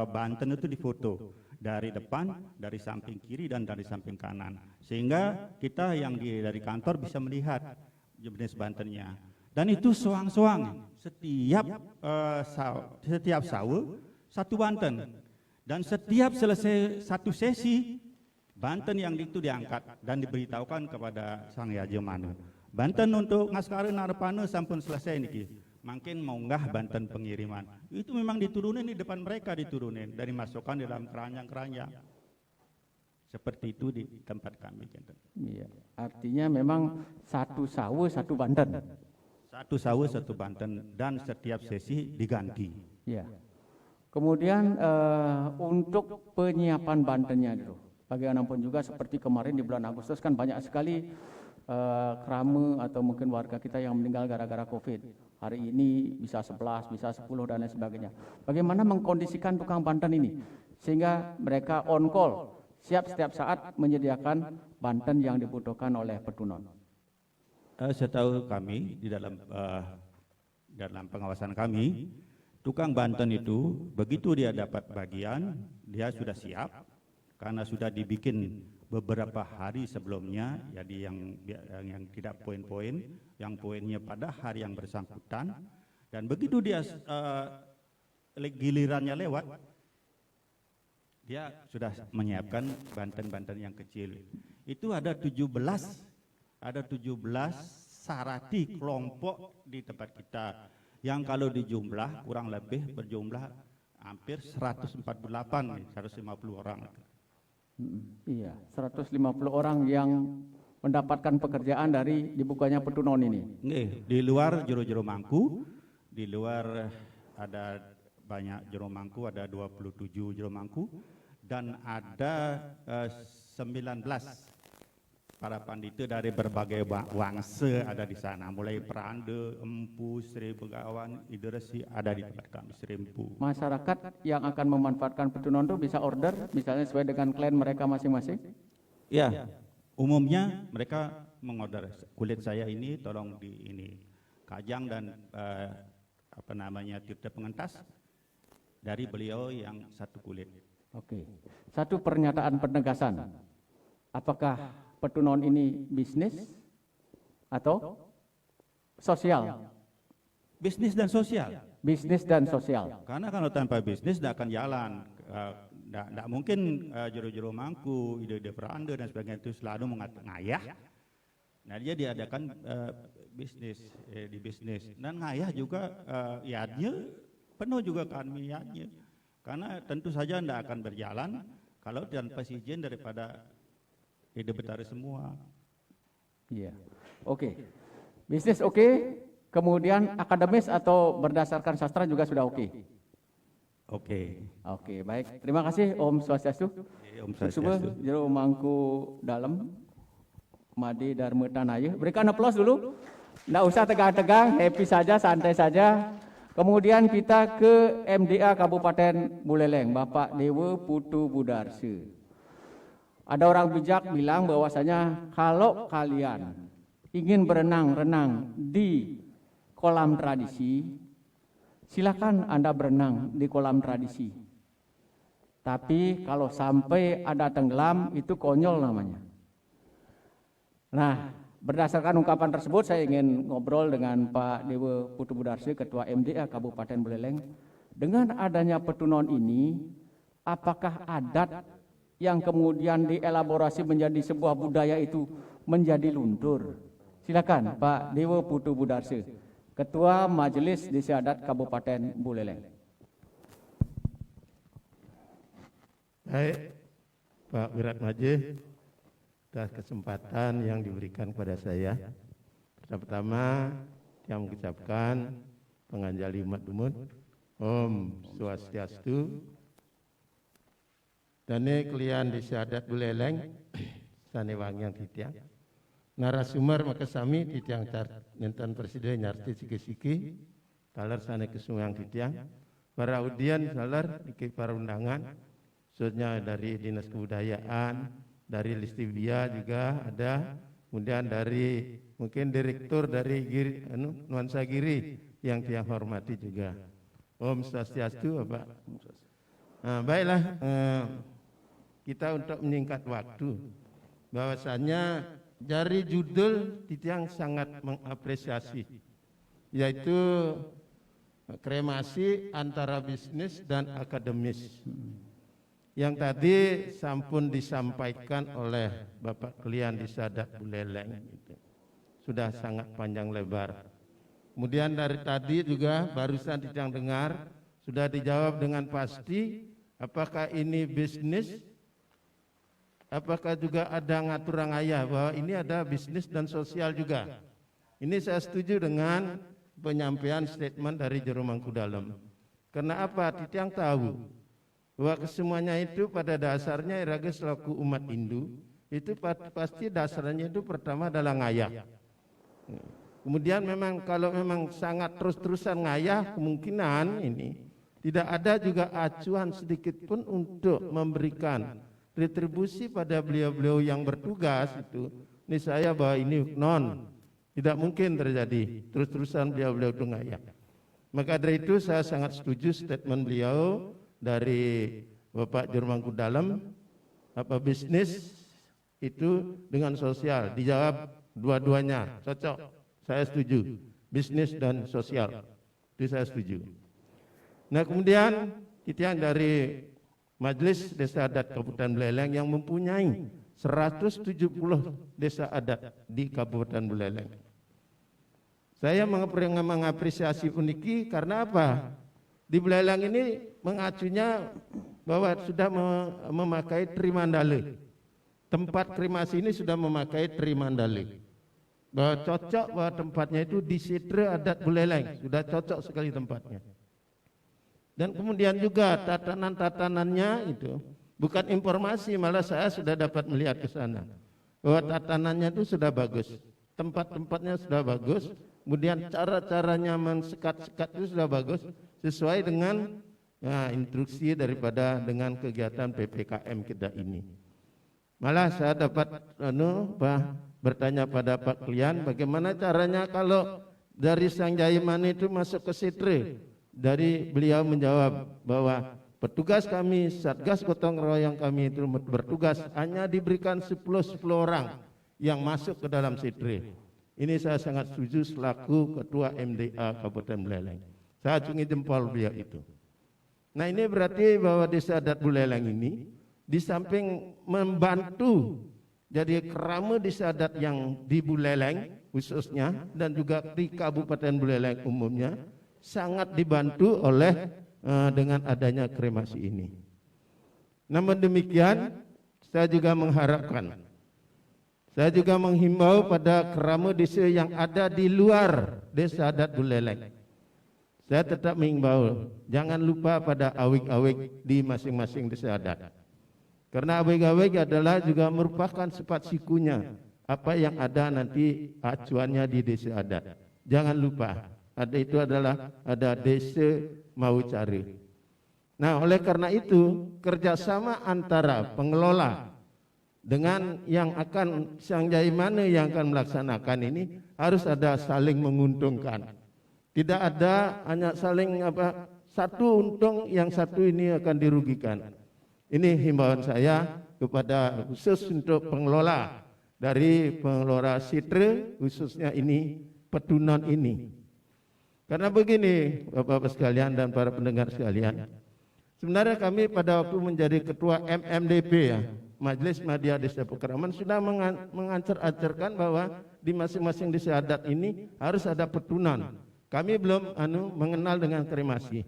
Speaker 7: Banten itu difoto dari depan, dari samping kiri dan dari samping kanan, sehingga kita yang dari kantor bisa melihat jenis Bantennya. Dan itu soang-soang setiap sawe 1 Banten, dan setiap selesai 1 sesi Banten yang itu diangkat dan diberitahukan kepada Sang Yajemane. Banten untuk Ngasare Narpane sampun selesai niki. Makin mau nggah Banten pengiriman. Itu memang diturunin di depan mereka, diturunin dari masukkan di dalam keranjang-keranjang. Seperti itu di tempat kami.
Speaker 1: Iya. Artinya memang 1 sawe 1 Banten.
Speaker 7: 1 sawe 1 Banten dan setiap sesi diganti.
Speaker 1: Ya. Kemudian untuk penyiapan Bantennya dulu. Bagaimanapun juga seperti kemarin di bulan Agustus kan banyak sekali kerama atau mungkin warga kita yang meninggal gara-gara COVID. Hari ini bisa 11, bisa 10 dan lain sebagainya. Bagaimana mengkondisikan tukang Banten ini sehingga mereka on call, siap setiap saat menyediakan Banten yang dibutuhkan oleh Petunon.
Speaker 7: Setahu kami di dalam pengawasan kami, tukang Banten itu begitu dia dapat bagian, dia sudah siap karena sudah dibikin beberapa hari sebelumnya, jadi yang tidak poin-poin, yang poinnya pada hari yang bersangkutan, dan begitu dia gilirannya lewat, dia sudah menyiapkan Banten-Banten yang kecil. Itu ada 17 sarati kelompok di tempat kita, yang kalau dijumlah kurang lebih berjumlah hampir 148, 150 orang.
Speaker 1: Iya, 150 orang yang mendapatkan pekerjaan dari dibukanya Petunon ini.
Speaker 7: Di luar jero-jero mangku, di luar ada banyak jero mangku, ada 27 jero mangku, dan ada 19 para pandita dari berbagai bangsa ada di sana, mulai Peranda, Empu, Sri Begawan, Idrasi ada di tempat kami Serimpu.
Speaker 1: Masyarakat yang akan memanfaatkan petunon itu bisa order, misalnya sesuai dengan klien mereka masing-masing?
Speaker 7: Ya, umumnya mereka mengorder kulit saya ini tolong di ini Kajang dan Tirta Pengentas dari beliau yang satu kulit.
Speaker 1: Oke. Satu pernyataan penegasan. Apakah petunon ini bisnis atau sosial?
Speaker 7: Bisnis dan sosial.
Speaker 1: Bisnis dan sosial.
Speaker 7: Karena kalau tanpa bisnis tidak akan jalan. Tidak mungkin juru-juru mangku, ide-ide Peranda dan sebagainya itu selalu mengatakan ngayah. Nah dia diadakan bisnis di bisnis dan ngayah juga yadnya penuh juga kami yadnya. Karena tentu saja tidak akan berjalan kalau tanpa izin daripada ide Betara semua.
Speaker 1: Iya. Oke. Bisnis oke, kemudian akademis atau berdasarkan sastra juga sudah oke.
Speaker 7: Oke.
Speaker 1: Oke, baik. Terima kasih Om Swastiastu.
Speaker 7: Om Swastiastu.
Speaker 1: Jero mangku dalam Madi Dharma Tanaya. Berikan aplaus dulu. Nggak usah tegang-tegang, happy saja, santai saja. Kemudian kita ke MDA Kabupaten Buleleng, Bapak Dewa Putu Budarse. Ada orang bijak bilang bahwasanya kalau kalian ingin berenang-renang di kolam tradisi, silakan Anda berenang di kolam tradisi. Tapi kalau sampai ada tenggelam, itu konyol namanya. Nah, berdasarkan ungkapan tersebut, saya ingin ngobrol dengan Pak Dewa Putu Budarse, Ketua MDA Kabupaten Buleleng. Dengan adanya petunon ini, apakah adat yang kemudian dielaborasi menjadi sebuah budaya itu menjadi luntur? Silakan Pak Dewa Putu Budarse, Ketua Majelis Desa Adat Kabupaten Buleleng.
Speaker 6: Baik, Pak Wirat Majih, atas kesempatan yang diberikan kepada saya. Pertama-tama yang mengucapkan penganjali umat dumut, Om Swastiastu. Dane kalian Desa Adat Buleleng, sane wangyang titiang. Narasumber maka sami titiang nenten presiden nyarti siki-siki, taler sane kesungang titiang. Para audien taler iki para undangan, khususnya dari Dinas Kebudayaan, dari Listibia juga ada, kemudian dari mungkin direktur dari Nuansa Giri yang saya hormati juga. Om Swastiastu, Bapak. Nah, baiklah, kita untuk menyingkat waktu, bahwasannya dari judul yang sangat mengapresiasi, yaitu kremasi antara bisnis dan akademis. Yang tadi sampun disampaikan oleh Bapak Klian Desa Adat Buleleng, sudah sangat panjang lebar. Kemudian dari tadi juga barusan yang dengar sudah dijawab dengan pasti, apakah ini bisnis, apakah juga ada ngaturang ayah bahwa ini ada bisnis dan sosial juga. Ini saya setuju dengan penyampaian statement dari Jero Mangku Dalam. Karena apa? Titiang tahu bahwa kesemuanya itu pada dasarnya iraga selaku umat Hindu itu pasti dasarnya itu pertama adalah ngayah. Kemudian memang kalau memang sangat terus-terusan ngayah, kemungkinan ini tidak ada juga acuan sedikit pun untuk memberikan retribusi pada beliau-beliau yang bertugas itu. Ini saya bahwa ini tidak mungkin terjadi terus-terusan beliau-beliau itu ngayah. Maka dari itu saya sangat setuju statement beliau dari Bapak Jero Mangku Dalam, apa bisnis itu dengan sosial, dijawab dua-duanya cocok, saya setuju, bisnis dan sosial itu saya setuju. Nah kemudian kita yang dari Majelis Desa Adat Kabupaten Buleleng yang mempunyai 170 desa adat di Kabupaten Buleleng. Saya mengapresiasi uniki karena apa? Di Buleleng ini mengacunya bahwa sudah memakai Trimandale. Tempat kremasi ini sudah memakai Trimandale. Bahwa cocok bahwa tempatnya itu di Sidra Adat Buleleng, sudah cocok sekali tempatnya. Dan kemudian juga tatanan-tatanannya itu bukan informasi, malah saya sudah dapat melihat ke sana. bahwa tatanannya itu sudah bagus, tempat-tempatnya sudah bagus, kemudian cara-caranya mensekat-sekat itu sudah bagus, sesuai dengan instruksi daripada dengan kegiatan PPKM kita ini. Malah saya dapat bertanya pada Pak Klian, bagaimana caranya kalau dari Sang Jayamani itu masuk ke Sitre. Dari beliau menjawab bahwa petugas kami, Satgas Gotong Royong kami itu bertugas hanya diberikan 10 orang yang masuk ke dalam Sitre. Ini saya sangat setuju selaku Ketua MDA Kabupaten Buleleng. Saya acungi jempol beliau itu. Nah, ini berarti bahwa Desa Adat Buleleng ini di samping membantu jadi kerama desa adat yang di Buleleng khususnya dan juga di Kabupaten Buleleng umumnya sangat dibantu oleh dengan adanya kremasi ini. Namun demikian, saya juga mengharapkan, saya juga menghimbau pada kerama desa yang ada di luar Desa Adat Buleleng. Saya tetap mengimbau, jangan lupa pada awik-awik di masing-masing desa adat. Karena awik-awik adalah juga merupakan sifat sikunya, apa yang ada nanti acuannya di desa adat. Jangan lupa, ada itu adalah ada desa mau cari. Nah, oleh karena itu kerjasama antara pengelola dengan yang akan Sang Jayamani yang akan melaksanakan ini harus ada saling menguntungkan. Tidak ada hanya saling satu untung yang satu ini akan dirugikan. Ini himbauan saya kepada khusus untuk pengelola dari pengelola Sitre khususnya ini Petunon ini. Karena begini Bapak-Bapak sekalian dan para pendengar sekalian, sebenarnya kami pada waktu menjadi ketua MMDP ya, Majelis Madya Desa Pekraman, sudah mengancar-ancarkan bahwa di masing-masing desa adat ini harus ada petunan. Kami belum mengenal dengan kremasi.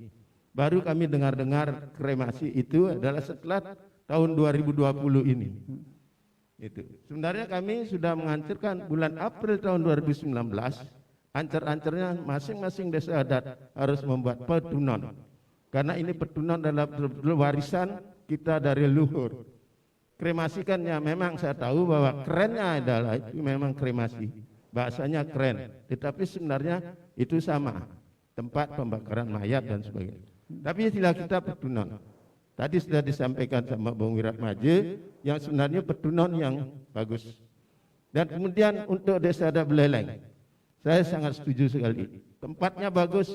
Speaker 6: Baru kami dengar-dengar kremasi itu adalah setelah tahun 2020 ini. Itu. Sebenarnya kami sudah mengancarkan bulan April tahun 2019, ancar-ancarnya masing-masing desa adat harus membuat petunan. Karena ini petunan adalah warisan kita dari luhur. Kremasi kan ya memang saya tahu bahwa kerennya adalah itu memang kremasi. Bahasanya keren, tetapi sebenarnya itu sama. Tempat pembakaran mayat dan sebagainya. Tapi istilah kita petunan. Tadi sudah disampaikan sama Bung Wirat Maje yang sebenarnya petunan yang bagus. Dan kemudian untuk Desa Adat Buleleng, saya sangat setuju sekali. Tempatnya bagus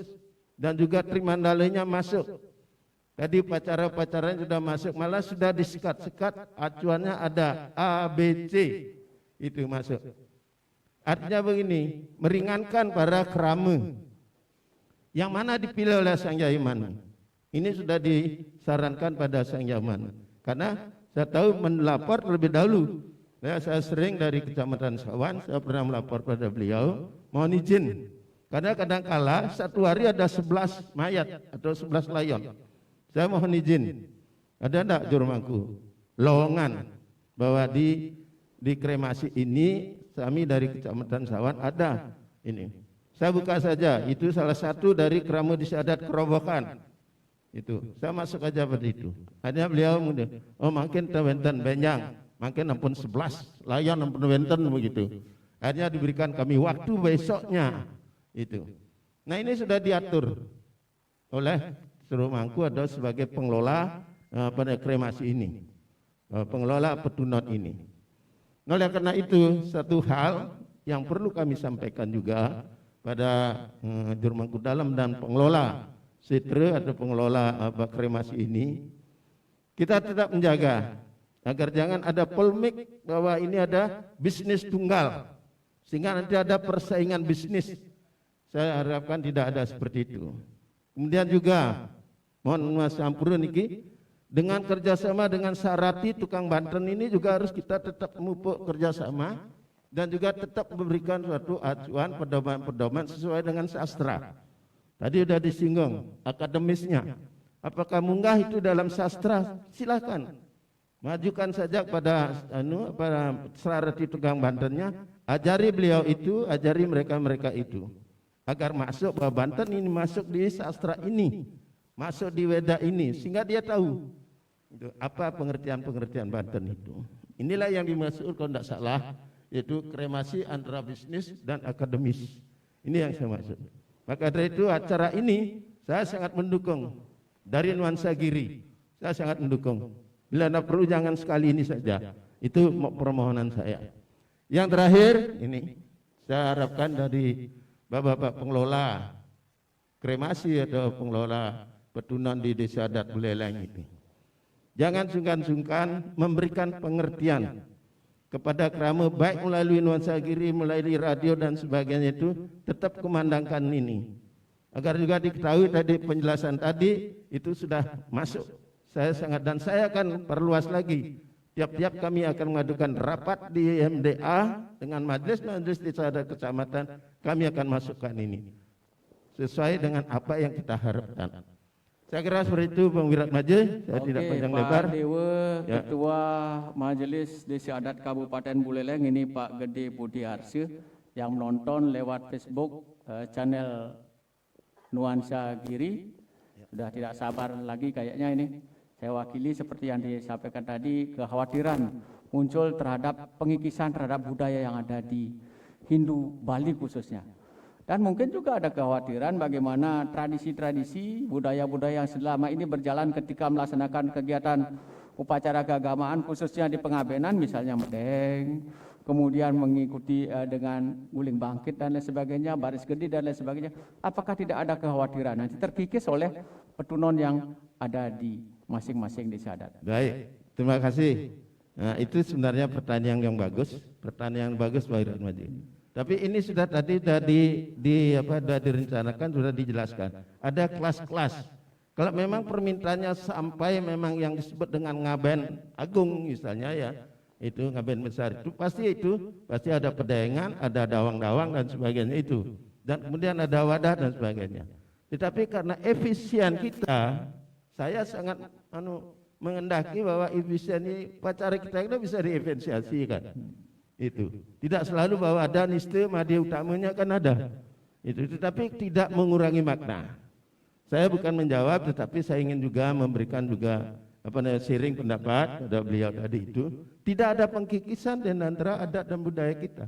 Speaker 6: dan juga trimandalanya masuk. Tadi upacara-upacaranya sudah masuk, malah sudah disekat-sekat, acuannya ada A, B, C, itu masuk. Artinya begini, meringankan para kerama. Yang mana dipilih oleh Sang Jayamani. Ini sudah disarankan pada Sang Jayamani. Karena saya tahu melapor terlebih dahulu. Saya sering dari Kecamatan Sawan, saya pernah melapor pada beliau, mohon izin. Karena kadang-kala satu hari ada 11 mayat atau 11 layon. Saya mohon izin. Ada enggak jurumangku? Lowongan bahwa di kremasi ini kami dari Kecamatan Sawan ada ini. Saya buka saja, itu salah satu dari kerama desa adat Kerobokan. Itu, saya masuk aja pada itu. Akhirnya beliau mudah, oh makin tawenten benjang, makin ampun 11, layan ampun wenten begitu. Akhirnya diberikan kami waktu besoknya. Itu. Nah ini sudah diatur oleh Surumangku adalah sebagai pengelola pada kremasi ini, pengelola petunan ini. Oleh karena itu, satu hal yang perlu kami sampaikan juga pada Jurumangku Dalam dan pengelola Sitre atau pengelola kremasi ini, kita tetap menjaga agar jangan ada polemik bahwa ini ada bisnis tunggal sehingga nanti ada persaingan bisnis. Saya harapkan tidak ada seperti itu. Kemudian juga mohon Mas Sampurun niki, dengan kerjasama dengan Sarati tukang Banten ini juga harus kita tetap memupuk kerjasama dan juga tetap memberikan suatu acuan pedoman-pedoman sesuai dengan sastra. Tadi sudah disinggung akademisnya. Apakah munggah itu dalam sastra? Silakan. Majukan saja pada Sarati tukang Bantennya, ajari beliau itu, ajari mereka itu. Agar masuk bahwa Banten ini masuk di sastra ini, masuk di Weda ini, sehingga dia tahu apa pengertian-pengertian Banten itu. Inilah yang dimaksud kalau tidak salah, yaitu kremasi antara bisnis dan akademis. Ini yang saya maksud. Maka dari itu acara ini saya sangat mendukung. Dari nuansa Giri, saya sangat mendukung. Bila ada perlu jangan sekali ini saja. Itu permohonan saya. Yang terakhir ini, saya harapkan dari Bapak-bapak pengelola kremasi atau pengelola petunan di Desa Adat Buleleng ini, jangan sungkan-sungkan memberikan pengertian kepada kerama, baik melalui nuansa Giri, melalui radio dan sebagainya, itu tetap kumandangkan ini. Agar juga diketahui tadi penjelasan tadi itu sudah masuk. Saya sangat, dan saya akan perluas lagi. Tiap-tiap kami akan mengadukan rapat di MDA dengan majelis-majelis desa adat kecamatan, kami akan masukkan ini sesuai dengan apa yang kita harapkan. Saya kira seperti itu Bang Wirat Maje, saya tidak panjang lebar.
Speaker 1: Pak Dewa,
Speaker 6: Ya.
Speaker 1: Ketua Majelis Desa Adat Kabupaten Buleleng, ini Pak Gede Budi Arsy yang menonton lewat Facebook channel Nuansa Giri. Sudah tidak sabar lagi kayaknya ini. Saya wakili seperti yang disampaikan tadi, kekhawatiran muncul terhadap pengikisan terhadap budaya yang ada di Hindu Bali khususnya. Dan mungkin juga ada kekhawatiran bagaimana tradisi-tradisi, budaya-budaya yang selama ini berjalan ketika melaksanakan kegiatan upacara keagamaan khususnya di Pengabenan, misalnya medeng, kemudian mengikuti dengan guling bangkit dan lain sebagainya, baris gede dan lain sebagainya. Apakah tidak ada kekhawatiran nanti terkikis oleh petunon yang ada di masing-masing desa adat?
Speaker 6: Baik, terima kasih. Nah, itu sebenarnya pertanyaan yang bagus, Pak Wirat Maje. Tapi ini sudah tadi sudah direncanakan, sudah dijelaskan. Ada kelas-kelas. Kalau memang permintaannya sampai memang yang disebut dengan ngaben agung misalnya ya, itu ngaben besar, itu pasti ada pedayangan, ada dawang-dawang dan sebagainya itu. Dan kemudian ada wadah dan sebagainya. Tetapi karena efisien kita, saya sangat mengendaki bahwa efisien ini upacara kita bisa diefisiasikan. Itu tidak selalu bahwa ada niste madya utamanya, kan ada itu, tetapi tidak mengurangi makna. Saya bukan menjawab, tetapi saya ingin juga memberikan juga sharing pendapat pada beliau tadi itu. Tidak ada pengkikisan di antara adat dan budaya kita,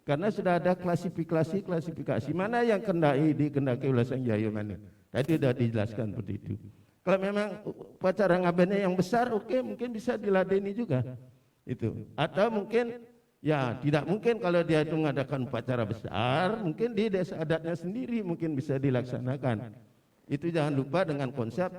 Speaker 6: karena sudah ada klasifikasi mana yang dikendaki oleh Sang Hyang Manung. Tadi sudah dijelaskan seperti itu. Kalau memang upacara ngabennya yang besar, oke, mungkin bisa diladeni juga itu. Atau mungkin ya tidak mungkin kalau dia itu mengadakan upacara besar, mungkin di desa adatnya sendiri mungkin bisa dilaksanakan. Itu jangan lupa dengan konsep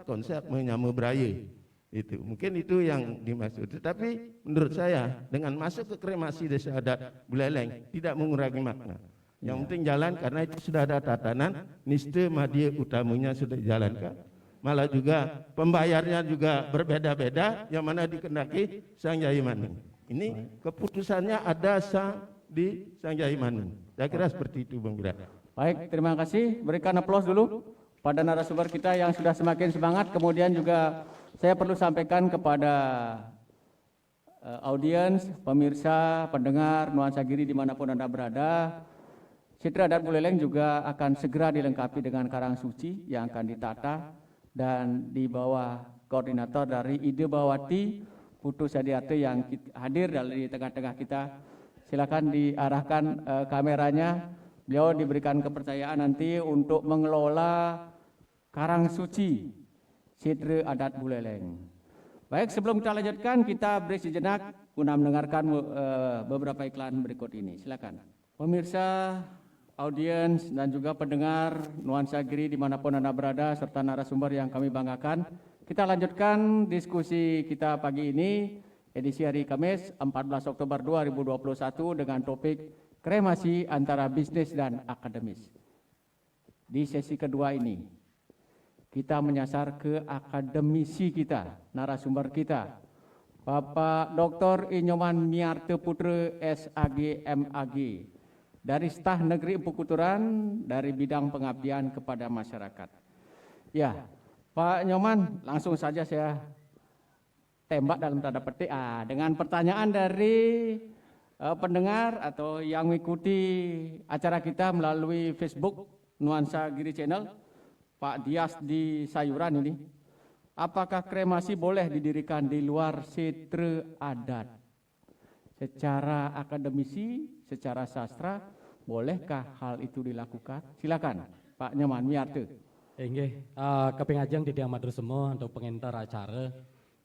Speaker 6: menyamu beraya. Itu mungkin itu yang dimaksud. Tetapi menurut saya dengan masuk ke kremasi desa adat Buleleng tidak mengurangi makna. Yang penting jalan, karena itu sudah ada tatanan niste madya utamanya sudah dijalankan. Malah juga pembayarnya juga berbeda-beda, yang mana dikendaki Sang Hyang Manung. Ini keputusannya ada di Sang Hyang Manung. Saya kira seperti itu Bang Wirat.
Speaker 1: Baik, terima kasih. Berikan aplaus dulu pada narasumber kita yang sudah semakin semangat. Kemudian juga saya perlu sampaikan kepada audiens, pemirsa, pendengar Nuansa Giri dimanapun Anda berada, Citra Adat Buleleng juga akan segera dilengkapi dengan karang suci yang akan ditata dan di bawah koordinator dari Ide Bawati Putu Sadiate yang hadir di tengah-tengah kita. Silakan diarahkan kameranya. Beliau diberikan kepercayaan nanti untuk mengelola karang suci Citra Adat Buleleng. Baik, sebelum kita lanjutkan, kita break sejenak guna mendengarkan beberapa iklan berikut ini. Silakan. Pemirsa, audiens dan juga pendengar Nuansa Giri dimanapun Anda berada serta narasumber yang kami banggakan, kita lanjutkan diskusi kita pagi ini, edisi hari Kamis 14 Oktober 2021 dengan topik kremasi antara bisnis dan akademis. Di sesi kedua ini, kita menyasar ke akademisi kita, narasumber kita, Bapak Dr. Inyoman Miarte Putra SAG MAG, dari Staf Negeri Empu Kuturan, dari bidang pengabdian kepada masyarakat. Ya, Pak Nyoman, langsung saja saya tembak dalam tanda petik dengan pertanyaan dari pendengar atau yang mengikuti acara kita melalui Facebook Nuansa Giri Channel, Pak Dias di Sayuran ini. Apakah kremasi boleh didirikan di luar Citra Adat? secara akademisi, secara sastra, bolehkah hal itu dilakukan? Silakan, Pak Nyoman Miarte.
Speaker 4: Inggih, kepengajeng titiang matur semua untuk pengentar acara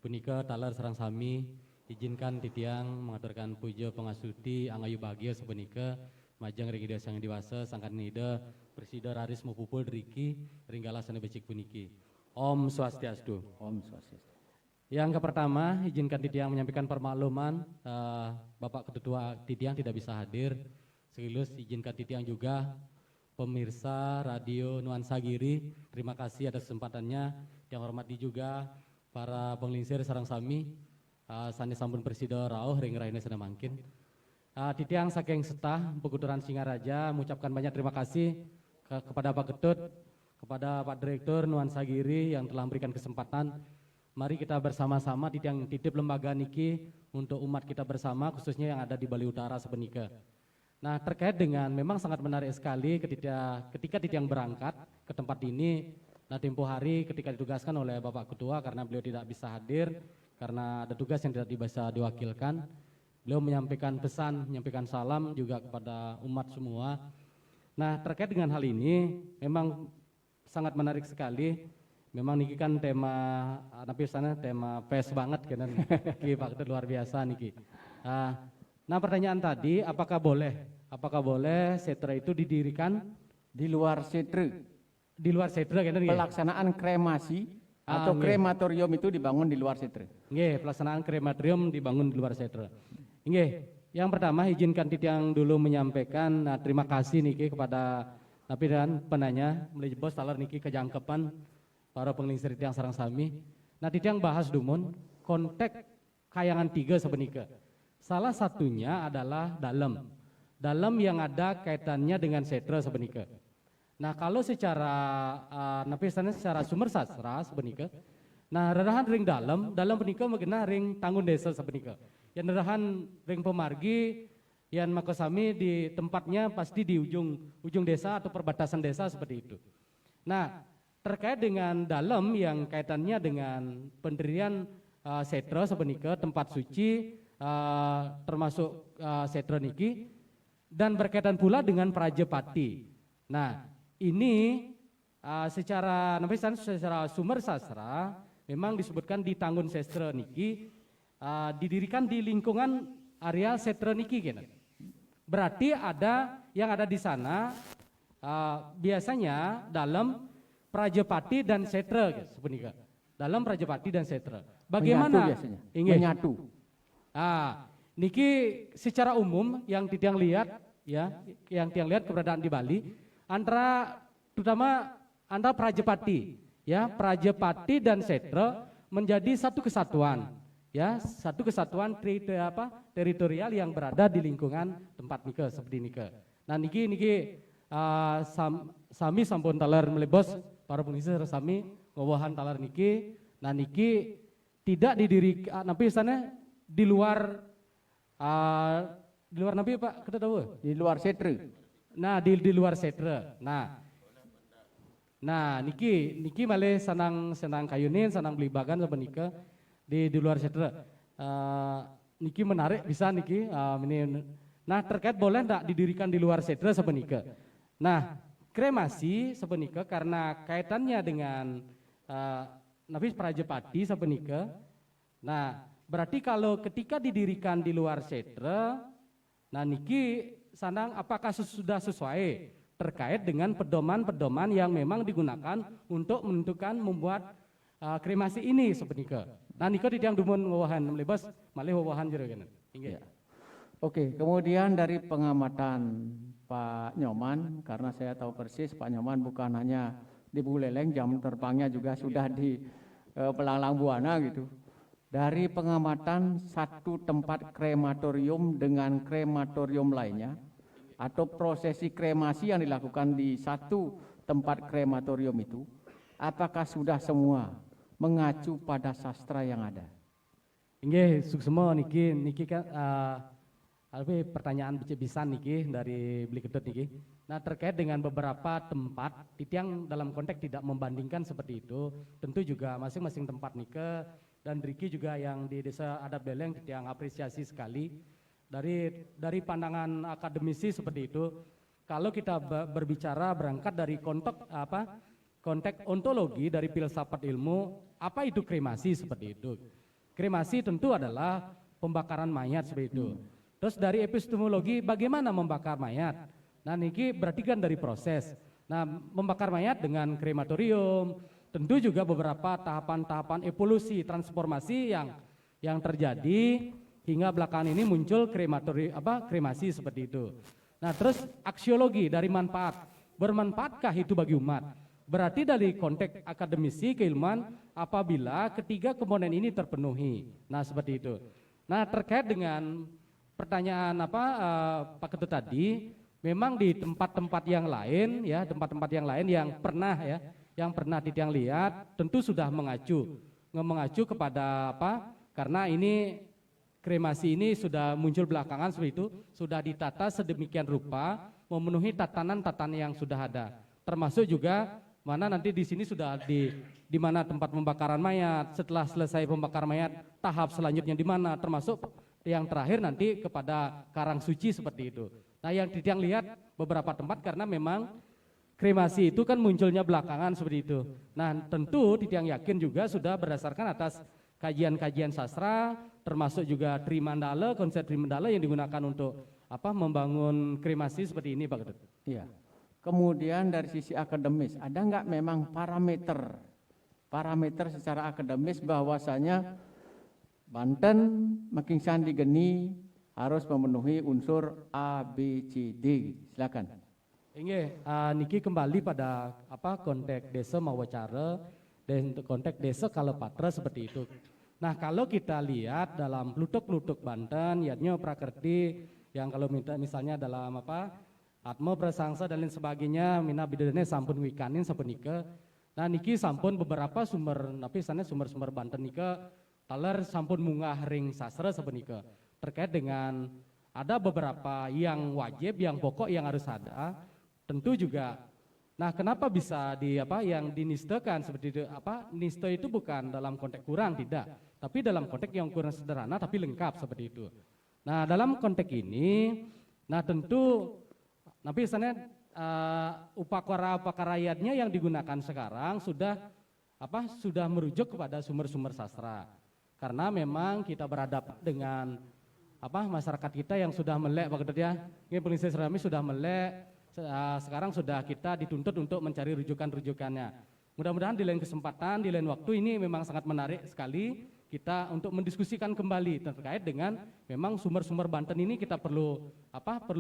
Speaker 4: punika taler sareng sami izinkan titiang mengaturkan puja pengasuti angayu bahagia sepunika majang ring sang dewasa sangkan nida presida raris mupupul driki ringgala sana becik puniki. Om Swastiastu.
Speaker 1: Om Swastiastu.
Speaker 4: Yang pertama, izinkan titiang menyampaikan permakluman Bapak Ketua titiang tidak bisa hadir. Sekaligus izinkan titiang juga pemirsa Radio Nuansa Giri, terima kasih atas kesempatannya. Yang hormati juga para penglingsir sarang sami, sani sampun presida rauh ring raine sana mangkin. Titiang saking setah Pekuturan Singaraja mengucapkan banyak terima kasih kepada Pak Ketut, kepada Pak Direktur Nuansa Giri yang telah memberikan kesempatan. Mari kita bersama-sama titip lembaga niki untuk umat kita bersama, khususnya yang ada di Bali Utara sepenika. Nah, terkait dengan memang sangat menarik sekali ketika titiang berangkat ke tempat ini. Nah, tempo hari ketika ditugaskan oleh Bapak Ketua karena beliau tidak bisa hadir karena ada tugas yang tidak bisa diwakilkan. Beliau menyampaikan pesan, menyampaikan salam juga kepada umat semua. Nah, terkait dengan hal ini memang sangat menarik sekali. Memang niki kan tema tapi sana tema pes banget kan niki Pak Ketua luar biasa niki. Nah, pertanyaan tadi apakah boleh setra itu didirikan
Speaker 1: Di luar setre,
Speaker 4: di luar setra kan nggih?
Speaker 1: pelaksanaan kremasi atau krematorium itu dibangun di luar setre.
Speaker 4: Nggih, pelaksanaan krematorium dibangun di luar setra. Nggih, yang pertama izinkan titiang dulu menyampaikan terima kasih niki kepada tapi dan penanya mulai bos talar niki kejangkepan para penglingsir titiang sarang sami. Nah, titiang bahas dumun konteks kayangan 3 sebenika. Salah satunya adalah dalam yang ada kaitannya dengan setra sebenika. Nah, kalau secara secara sumber sastra sebenika, nah rerahan ring dalam penika mengenai ring tanggung desa sebenika. Yang rerahan ring pemargi yang makasami di tempatnya pasti di ujung desa atau perbatasan desa seperti itu. Nah, terkait dengan dalam yang kaitannya dengan pendirian setra sebenika tempat suci termasuk setra niki dan berkaitan pula dengan Prajepati. Nah, ini secara sumber sastra memang disebutkan di Tanggun Sestra niki didirikan di lingkungan area setra niki kan. Berarti ada yang ada di sana biasanya dalam Prajepati dan setra sebenarnya. Dalam Prajepati dan setra. Bagaimana?
Speaker 1: Menyatu biasanya. Menyatu.
Speaker 4: Niki secara umum yang titiang lihat ya, yang tiang lihat keberadaan di Bali terutama antara Prajepati ya, Prajepati dan setra menjadi satu kesatuan ya, satu kesatuan teritorial yang berada di lingkungan tempat nika seperti nika. Nah, niki sami sampun talar melebos para pengisir sami ngowahan talar niki. Nah, niki tidak didirikan napi sana di luar napi Pak kita tahu
Speaker 1: Di luar setre.
Speaker 4: nah di luar setra. Nah niki male senang kayunin senang beli bagan sebenika di luar setra. Niki menarik bisa niki ini. Nah, terkait boleh enggak didirikan di luar setra sebenika. Nah, kremasi sebenika karena kaitannya dengan nabi Prajepati sebenika. Nah, berarti kalau ketika didirikan di luar setra, nah niki sanang apakah sudah sesuai terkait dengan pedoman-pedoman yang memang digunakan untuk menentukan membuat kremasi ini sebenika. Nah, niko tidak dumun wawahan melebas malih wawahan jero kan.
Speaker 1: Ya. Oke, kemudian dari pengamatan Pak Nyoman, karena saya tahu persis Pak Nyoman bukan hanya di Buleleng, jam terbangnya juga sudah di Pelanglang Buana gitu. Dari pengamatan satu tempat krematorium dengan krematorium lainnya, atau prosesi kremasi yang dilakukan di satu tempat krematorium itu, apakah sudah semua mengacu pada sastra yang ada?
Speaker 4: Nggih, suksema niki kan pertanyaan bisa niki dari Beli Ketut niki. Nah, terkait dengan beberapa tempat titiang dalam konteks tidak membandingkan seperti itu, tentu juga masing-masing tempat nike dan Riki juga yang di Desa Adat Beleng titiang apresiasi sekali. dari pandangan akademisi seperti itu. Kalau kita berbicara berangkat dari konteks ontologi dari filsafat ilmu, apa itu kremasi seperti itu? Kremasi tentu adalah pembakaran mayat seperti itu. Terus dari epistemologi bagaimana membakar mayat? Nah, niki berarti kan dari proses. Nah, membakar mayat dengan krematorium, tentu juga beberapa tahapan-tahapan evolusi, transformasi yang terjadi hingga belakangan ini muncul kremasi seperti itu. Nah, terus aksiologi dari manfaat. Bermanfaatkah itu bagi umat? Berarti dari konteks akademisi keilmuan apabila ketiga komponen ini terpenuhi. Nah, seperti itu. Nah, terkait dengan pertanyaan Pak Ketut tadi, memang di tempat-tempat yang lain ya, tempat-tempat yang lain yang pernah Titiang lihat tentu sudah mengacu kepada karena ini kremasi ini sudah muncul belakangan seperti itu, sudah ditata sedemikian rupa memenuhi tatanan-tatanan yang sudah ada. Termasuk juga mana nanti di sini sudah di mana tempat pembakaran mayat, setelah selesai pembakaran mayat tahap selanjutnya di mana, termasuk yang terakhir nanti kepada karang suci seperti itu. Nah, yang Titiang lihat beberapa tempat karena memang kremasi itu kan munculnya belakangan seperti itu. Nah, tentu Titiang yakin juga sudah berdasarkan atas kajian-kajian sastra, termasuk juga Trimandala, konsep Trimandala yang digunakan untuk membangun kremasi seperti ini, Pak Ketut.
Speaker 1: Iya. Kemudian dari sisi akademis, ada nggak memang parameter secara akademis bahwasanya Banten Meking Sandi Geni harus memenuhi unsur A, B, C, D. Silakan.
Speaker 4: Inge, niki kembali pada konteks desa mawacara dan konteks desa Kalepatra seperti itu. Nah, kalau kita lihat dalam plutuk-plutuk Banten, yatnya prakerti yang kalau misalnya dalam Atmo prasangsa dan lain sebagainya, mina bidane sampun wikanin sampun nika. Nah, niki sampun beberapa sumber, tapi sana sumber-sumber Banten nika taler sampun munggah ring sastra sampun nika. Terkait dengan ada beberapa yang wajib, yang pokok yang harus ada, tentu juga. Nah, kenapa bisa yang dinistakan seperti itu? Nista itu bukan dalam konteks kurang, tidak, tapi dalam konteks yang kurang sederhana tapi lengkap seperti itu. Nah, dalam konteks ini, nah tentu, tapi misalnya upakara rakyatnya yang digunakan sekarang sudah merujuk kepada sumber-sumber sastra. Karena memang kita berhadapan dengan masyarakat kita yang sudah melek, Pak Ketut ya, ini Polisi Serami sudah melek. Sekarang sudah kita dituntut untuk mencari rujukan-rujukannya. Mudah-mudahan di lain kesempatan, di lain waktu ini memang sangat menarik sekali kita untuk mendiskusikan kembali terkait dengan memang sumber-sumber Banten ini kita perlu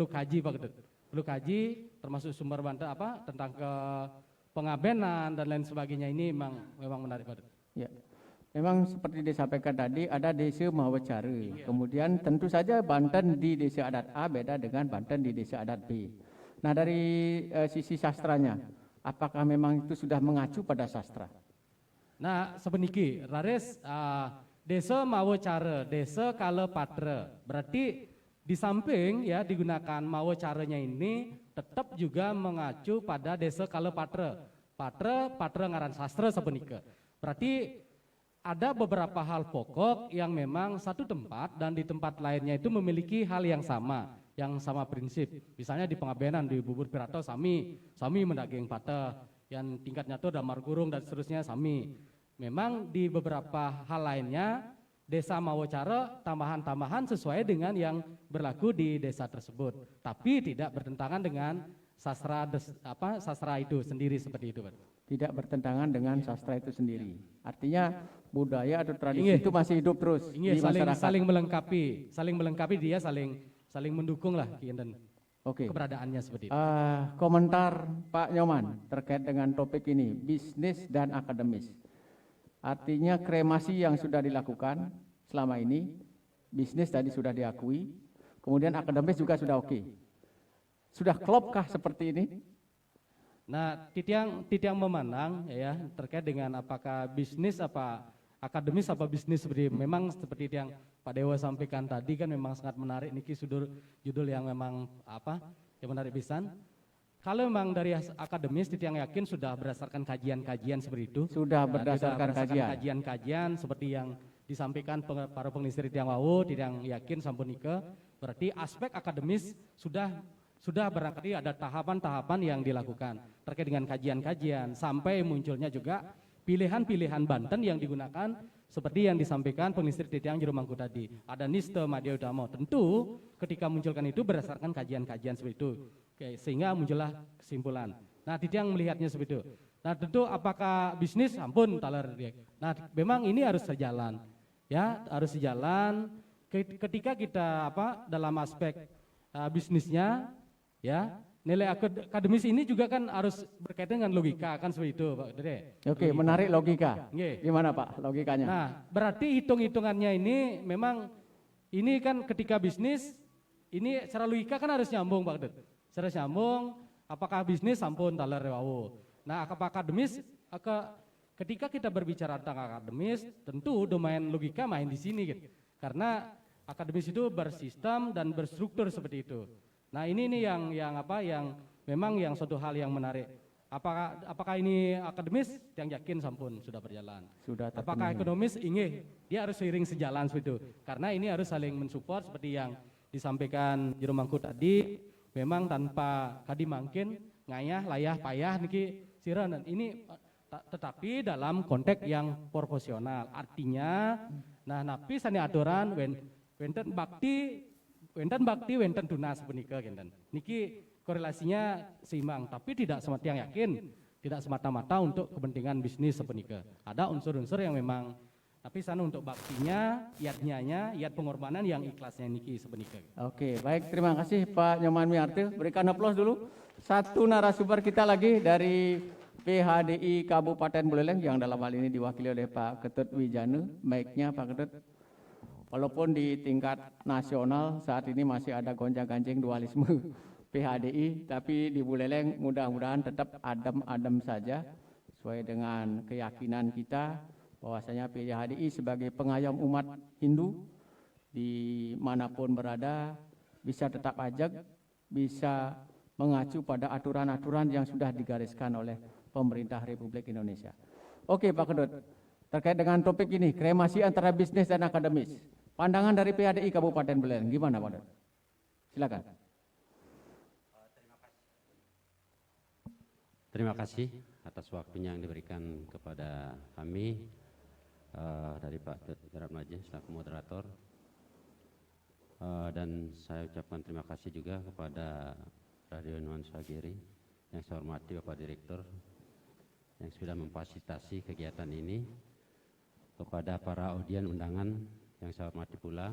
Speaker 4: kaji, Pak Ketut. Perlu kaji termasuk sumber Banten tentang pengabenan dan lain sebagainya, ini memang menarik, Pak Ketut.
Speaker 1: Ya. Memang seperti disampaikan tadi ada desa Mawacara. Kemudian tentu saja Banten di desa adat A beda dengan Banten di desa adat B. Nah, dari sisi sastranya, apakah memang itu sudah mengacu pada sastra?
Speaker 4: Nah, sebeniki, rares desa Mawacara, desa Kalepatra, berarti di samping ya digunakan Mawacaranya ini tetap juga mengacu pada desa Kalepatra. Patra ngaran sastra sebeniki. Berarti ada beberapa hal pokok yang memang satu tempat dan di tempat lainnya itu memiliki hal yang sama prinsip. Misalnya di pengabenan di bubur pirato sami mendaging pata, yang tingkatnya itu damar gurung dan seterusnya sami. Memang di beberapa hal lainnya desa Mawacara tambahan-tambahan sesuai dengan yang berlaku di desa tersebut, tapi tidak bertentangan dengan sastra itu sendiri seperti itu, Pak.
Speaker 1: Tidak bertentangan dengan sastra itu sendiri. Artinya budaya atau tradisi itu masih hidup terus di masyarakat.
Speaker 4: Saling melengkapi, dia saling mendukung lah keberadaannya seperti itu.
Speaker 1: Komentar Pak Nyoman terkait dengan topik ini, bisnis dan akademis. Artinya kremasi yang sudah dilakukan selama ini, bisnis tadi sudah diakui, kemudian akademis juga sudah oke. Sudah klopkah seperti ini?
Speaker 4: Nah, Titiang memandang ya terkait dengan apakah bisnis apa akademis apa bisnis seperti memang seperti yang Pak Dewa sampaikan tadi kan memang sangat menarik niki judul yang memang yang menarik pisan. Kalau memang dari akademis Titiang yakin sudah berdasarkan kajian-kajian seperti itu.
Speaker 1: Sudah berdasarkan
Speaker 4: kajian-kajian seperti yang disampaikan para peneliti Titiang Wawu, Titiang yakin sampun ike Berarti aspek akademis sudah barangkali ada tahapan-tahapan yang dilakukan terkait dengan kajian-kajian sampai munculnya juga pilihan-pilihan Banten yang digunakan seperti yang disampaikan Peneliti Titiang Juru Mangku tadi. Ada Niste Madya Utama. Tentu ketika munculkan itu berdasarkan kajian-kajian seperti itu. Oke, sehingga muncullah kesimpulan. Nah, Titiang melihatnya seperti itu. Nah, tentu apakah bisnis? Ampun, talar. Nah, memang ini harus sejalan. Ya, harus sejalan. Ketika kita dalam aspek bisnisnya, ya, nilai akademis ini juga kan harus berkaitan dengan logika, kan seperti itu, Pak Dede.
Speaker 1: Oke, menarik logika.
Speaker 4: Nggih.
Speaker 1: Gimana Pak logikanya?
Speaker 4: Nah, berarti hitung-hitungannya ini memang ini kan ketika bisnis ini secara logika kan harus nyambung, Pak Dede. Secara nyambung, apakah bisnis sampun taler wawu. Nah, apakah akademis ketika kita berbicara tentang akademis, tentu domain logika main di sini gitu. Karena akademis itu bersistem dan berstruktur seperti itu. Nah, ini nih yang memang yang suatu hal yang menarik. Apakah ini akademis? Yang yakin sampun sudah berjalan.
Speaker 1: Sudah terpenuhi.
Speaker 4: Apakah ekonomis? Ingin dia harus seiring sejalan seperti itu. Karena ini harus saling mensupport seperti yang disampaikan Juru Mangku tadi. Memang tanpa kadi mangkin ngayah layah payah niki siran. Ini tetapi dalam konteks yang proporsional. Artinya, nah napi sani aturan wenten bakti wenten tunas punika genten. Niki korelasinya seimbang, tapi tidak semata yang yakin, tidak semata-mata untuk kepentingan bisnis sepunika. Ada unsur-unsur yang memang tapi sana untuk baktinya, yat pengorbanan yang ikhlasnya niki sepunika.
Speaker 1: Oke, baik, terima kasih Pak Nyoman Miarte. Berikan aplaus dulu. Satu narasumber kita lagi dari PHDI Kabupaten Buleleng yang dalam hal ini diwakili oleh Pak Ketut Wijanu. Baiknya Pak Ketut. Walaupun di tingkat nasional saat ini masih ada gonjang-ganjing dualisme PHDI, tapi di Buleleng mudah-mudahan tetap adem-adem saja sesuai dengan keyakinan kita bahwasanya PHDI sebagai pengayom umat Hindu dimanapun berada bisa tetap ajak, bisa mengacu pada aturan-aturan yang sudah digariskan oleh pemerintah Republik Indonesia. Oke Pak Ketut, terkait dengan topik ini, kremasi antara bisnis dan akademis. Pandangan dari PHDI Kabupaten Buleleng, gimana Pak Ketut? Silakan.
Speaker 5: Terima kasih atas waktunya yang diberikan kepada kami dari Pak Dut Majid selaku moderator. Dan saya ucapkan terima kasih juga kepada Radio Nuansa Giri yang saya hormati Bapak Direktur yang sudah memfasilitasi kegiatan ini, kepada para audien undangan yang saya hormati pula,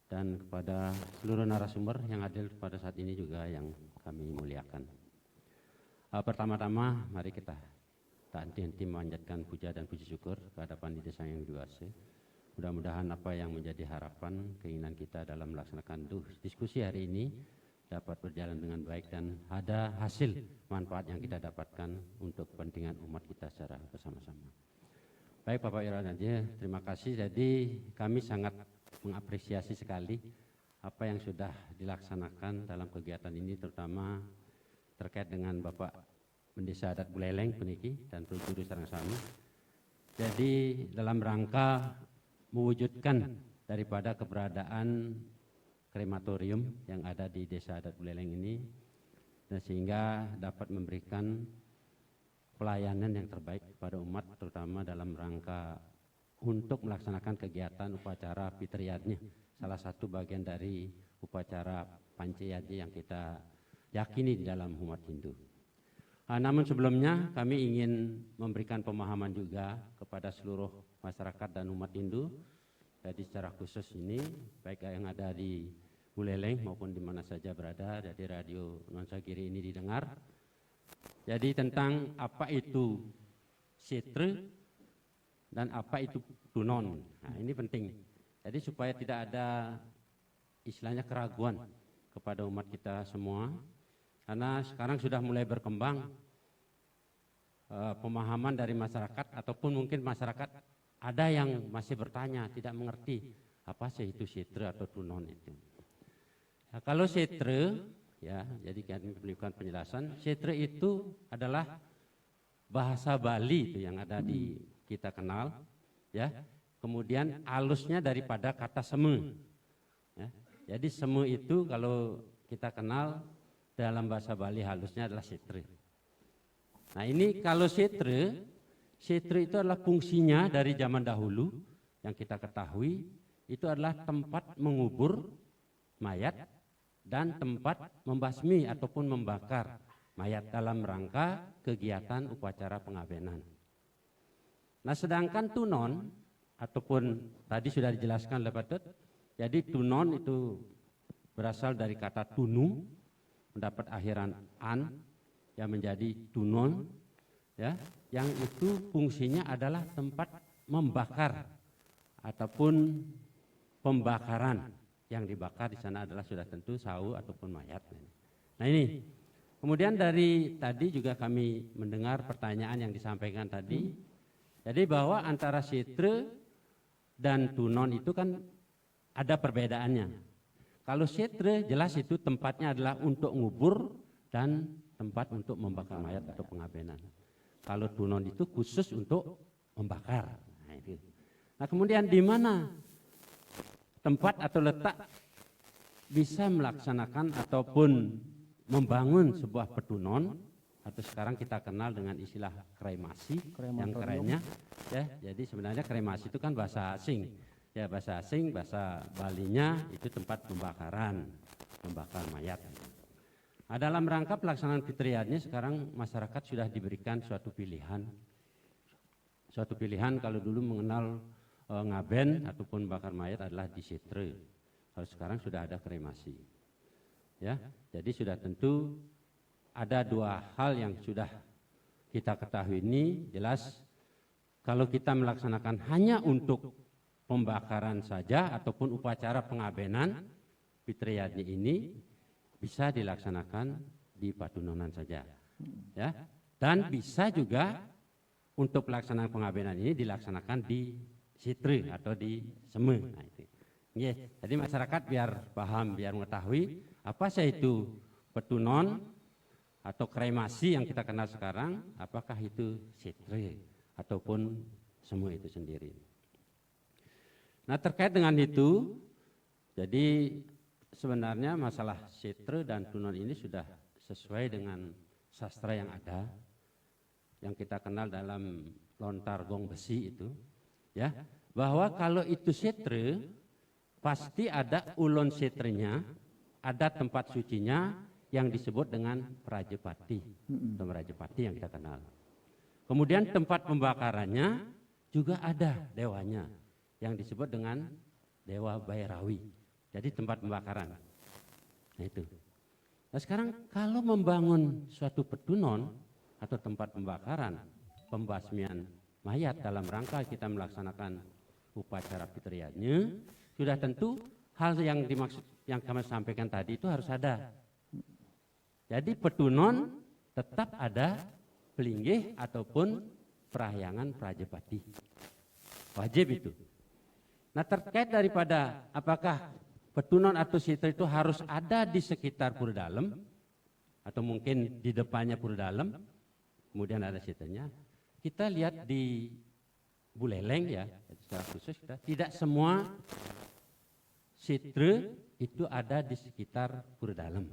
Speaker 5: dan kepada seluruh narasumber yang hadir pada saat ini juga yang kami muliakan. Pertama-tama mari kita tak henti-henti memanjatkan puja dan puji syukur kehadapan Desa Yang Dewasa. Mudah-mudahan apa yang menjadi harapan, keinginan kita dalam melaksanakan diskusi hari ini dapat berjalan dengan baik dan ada hasil manfaat yang kita dapatkan untuk kepentingan umat kita secara bersama-sama. Baik Bapak Irwandi, terima kasih. Jadi kami sangat mengapresiasi sekali apa yang sudah dilaksanakan dalam kegiatan ini, terutama terkait dengan Bapak Mendesa Adat Buleleng peniki dan Prajuri Sarang Sami. Jadi dalam rangka mewujudkan daripada keberadaan krematorium yang ada di Desa Adat Buleleng ini, dan sehingga dapat memberikan pelayanan yang terbaik kepada umat, terutama dalam rangka untuk melaksanakan kegiatan upacara fitriyatnya, salah satu bagian dari upacara pancayadi yang kita yakini di dalam umat Hindu. Namun sebelumnya kami ingin memberikan pemahaman juga kepada seluruh masyarakat dan umat Hindu. Jadi secara khusus ini baik yang ada di Buleleng maupun di mana saja berada, dari Radio Nuansa Giri ini didengar. Jadi tentang apa itu setre dan apa itu tunon. Nah, ini penting. Jadi supaya tidak ada istilahnya keraguan kepada umat kita semua. Karena sekarang sudah mulai berkembang pemahaman dari masyarakat, ataupun mungkin masyarakat ada yang masih bertanya, tidak mengerti apa sih itu setre atau tunon itu. Nah, kalau setre, ya, jadi kami berikan penjelasan. Setre itu adalah bahasa Bali itu yang ada di kita kenal, ya. Kemudian alusnya daripada kata seme, ya. Jadi semu itu kalau kita kenal dalam bahasa Bali halusnya adalah setre. Nah ini kalau setre itu adalah fungsinya dari zaman dahulu yang kita ketahui, itu adalah tempat mengubur mayat dan tempat membasmi ataupun membakar mayat dalam rangka kegiatan upacara pengabenan. Nah sedangkan tunon ataupun tadi sudah dijelaskan oleh Pak Tut, jadi tunon itu berasal dari kata tunu, mendapat akhiran an yang menjadi tunon, ya, yang itu fungsinya adalah tempat membakar ataupun pembakaran. Yang dibakar di sana adalah sudah tentu sawu ataupun mayat. Nah ini, kemudian dari tadi juga kami mendengar pertanyaan yang disampaikan tadi, jadi bahwa antara setre dan tunon itu kan ada perbedaannya. Kalau setre jelas itu tempatnya adalah untuk ngubur dan tempat untuk membakar mayat atau pengabenan. Kalau tunon itu khusus untuk membakar. Nah, itu. Nah kemudian di mana tempat atau letak bisa melaksanakan ataupun membangun sebuah petunon atau sekarang kita kenal dengan istilah kremasi yang kerennya, ya. Jadi sebenarnya kremasi itu kan bahasa asing, ya bahasa asing, bahasa Balinya itu tempat pembakaran, membakar mayat. Nah, dalam rangka pelaksanaan fitriadnya sekarang masyarakat sudah diberikan suatu pilihan kalau dulu mengenal ngaben ataupun bakar mayat adalah di setre. Kalau sekarang sudah ada kremasi. Ya, jadi sudah tentu ada dua hal yang sudah kita ketahui ini jelas kalau kita melaksanakan hanya untuk pembakaran saja ataupun upacara pengabenan fitriadnya ini bisa dilaksanakan di patunonan saja. Ya, dan bisa juga untuk pelaksanaan pengabenan ini dilaksanakan di setre atau di seme. Nah, itu. Jadi masyarakat biar paham, biar mengetahui apa sih itu petunon atau kremasi yang kita kenal sekarang, apakah itu setre ataupun seme itu sendiri. Nah terkait dengan itu, jadi sebenarnya masalah setre dan tunon ini sudah sesuai dengan sastra yang ada, yang kita kenal dalam lontar gong besi itu. Ya, bahwa kalau itu setre pasti ada ulon setrenya, ada tempat sucinya yang disebut dengan Prajepati, atau Prajepati yang kita kenal. Kemudian tempat pembakarannya juga ada dewanya yang disebut dengan Dewa Bairawi. Jadi tempat pembakaran. Nah itu. Nah sekarang kalau membangun suatu petunon atau tempat pembakaran, pembasmian mayat dalam rangka kita melaksanakan upacara fitriadnya, sudah tentu hal yang dimaksud yang kami sampaikan tadi itu harus ada. Jadi petunon tetap ada pelinggih ataupun perahyangan Prajepati. Wajib itu. Nah terkait daripada apakah petunon atau setre itu harus ada di sekitar pura dalem atau mungkin di depannya pura dalem, kemudian ada setrenya. Kita lihat di Buleleng ya, secara khusus tidak semua setre itu ada di sekitar pura dalem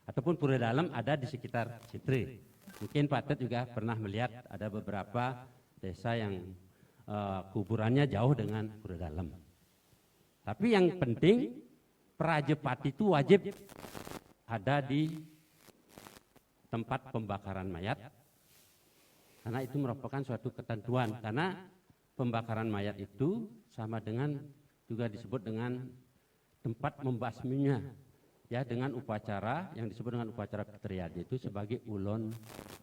Speaker 5: ataupun pura dalem ada di sekitar setre. Mungkin Pak Tet juga pernah melihat ada beberapa desa yang kuburannya jauh dengan pura dalem. Tapi yang penting Prajepati itu wajib ada di tempat pembakaran mayat. Karena itu merupakan suatu ketentuan, karena pembakaran mayat itu sama dengan juga disebut dengan tempat membasminya, ya dengan upacara yang disebut dengan upacara fitriadi itu sebagai ulon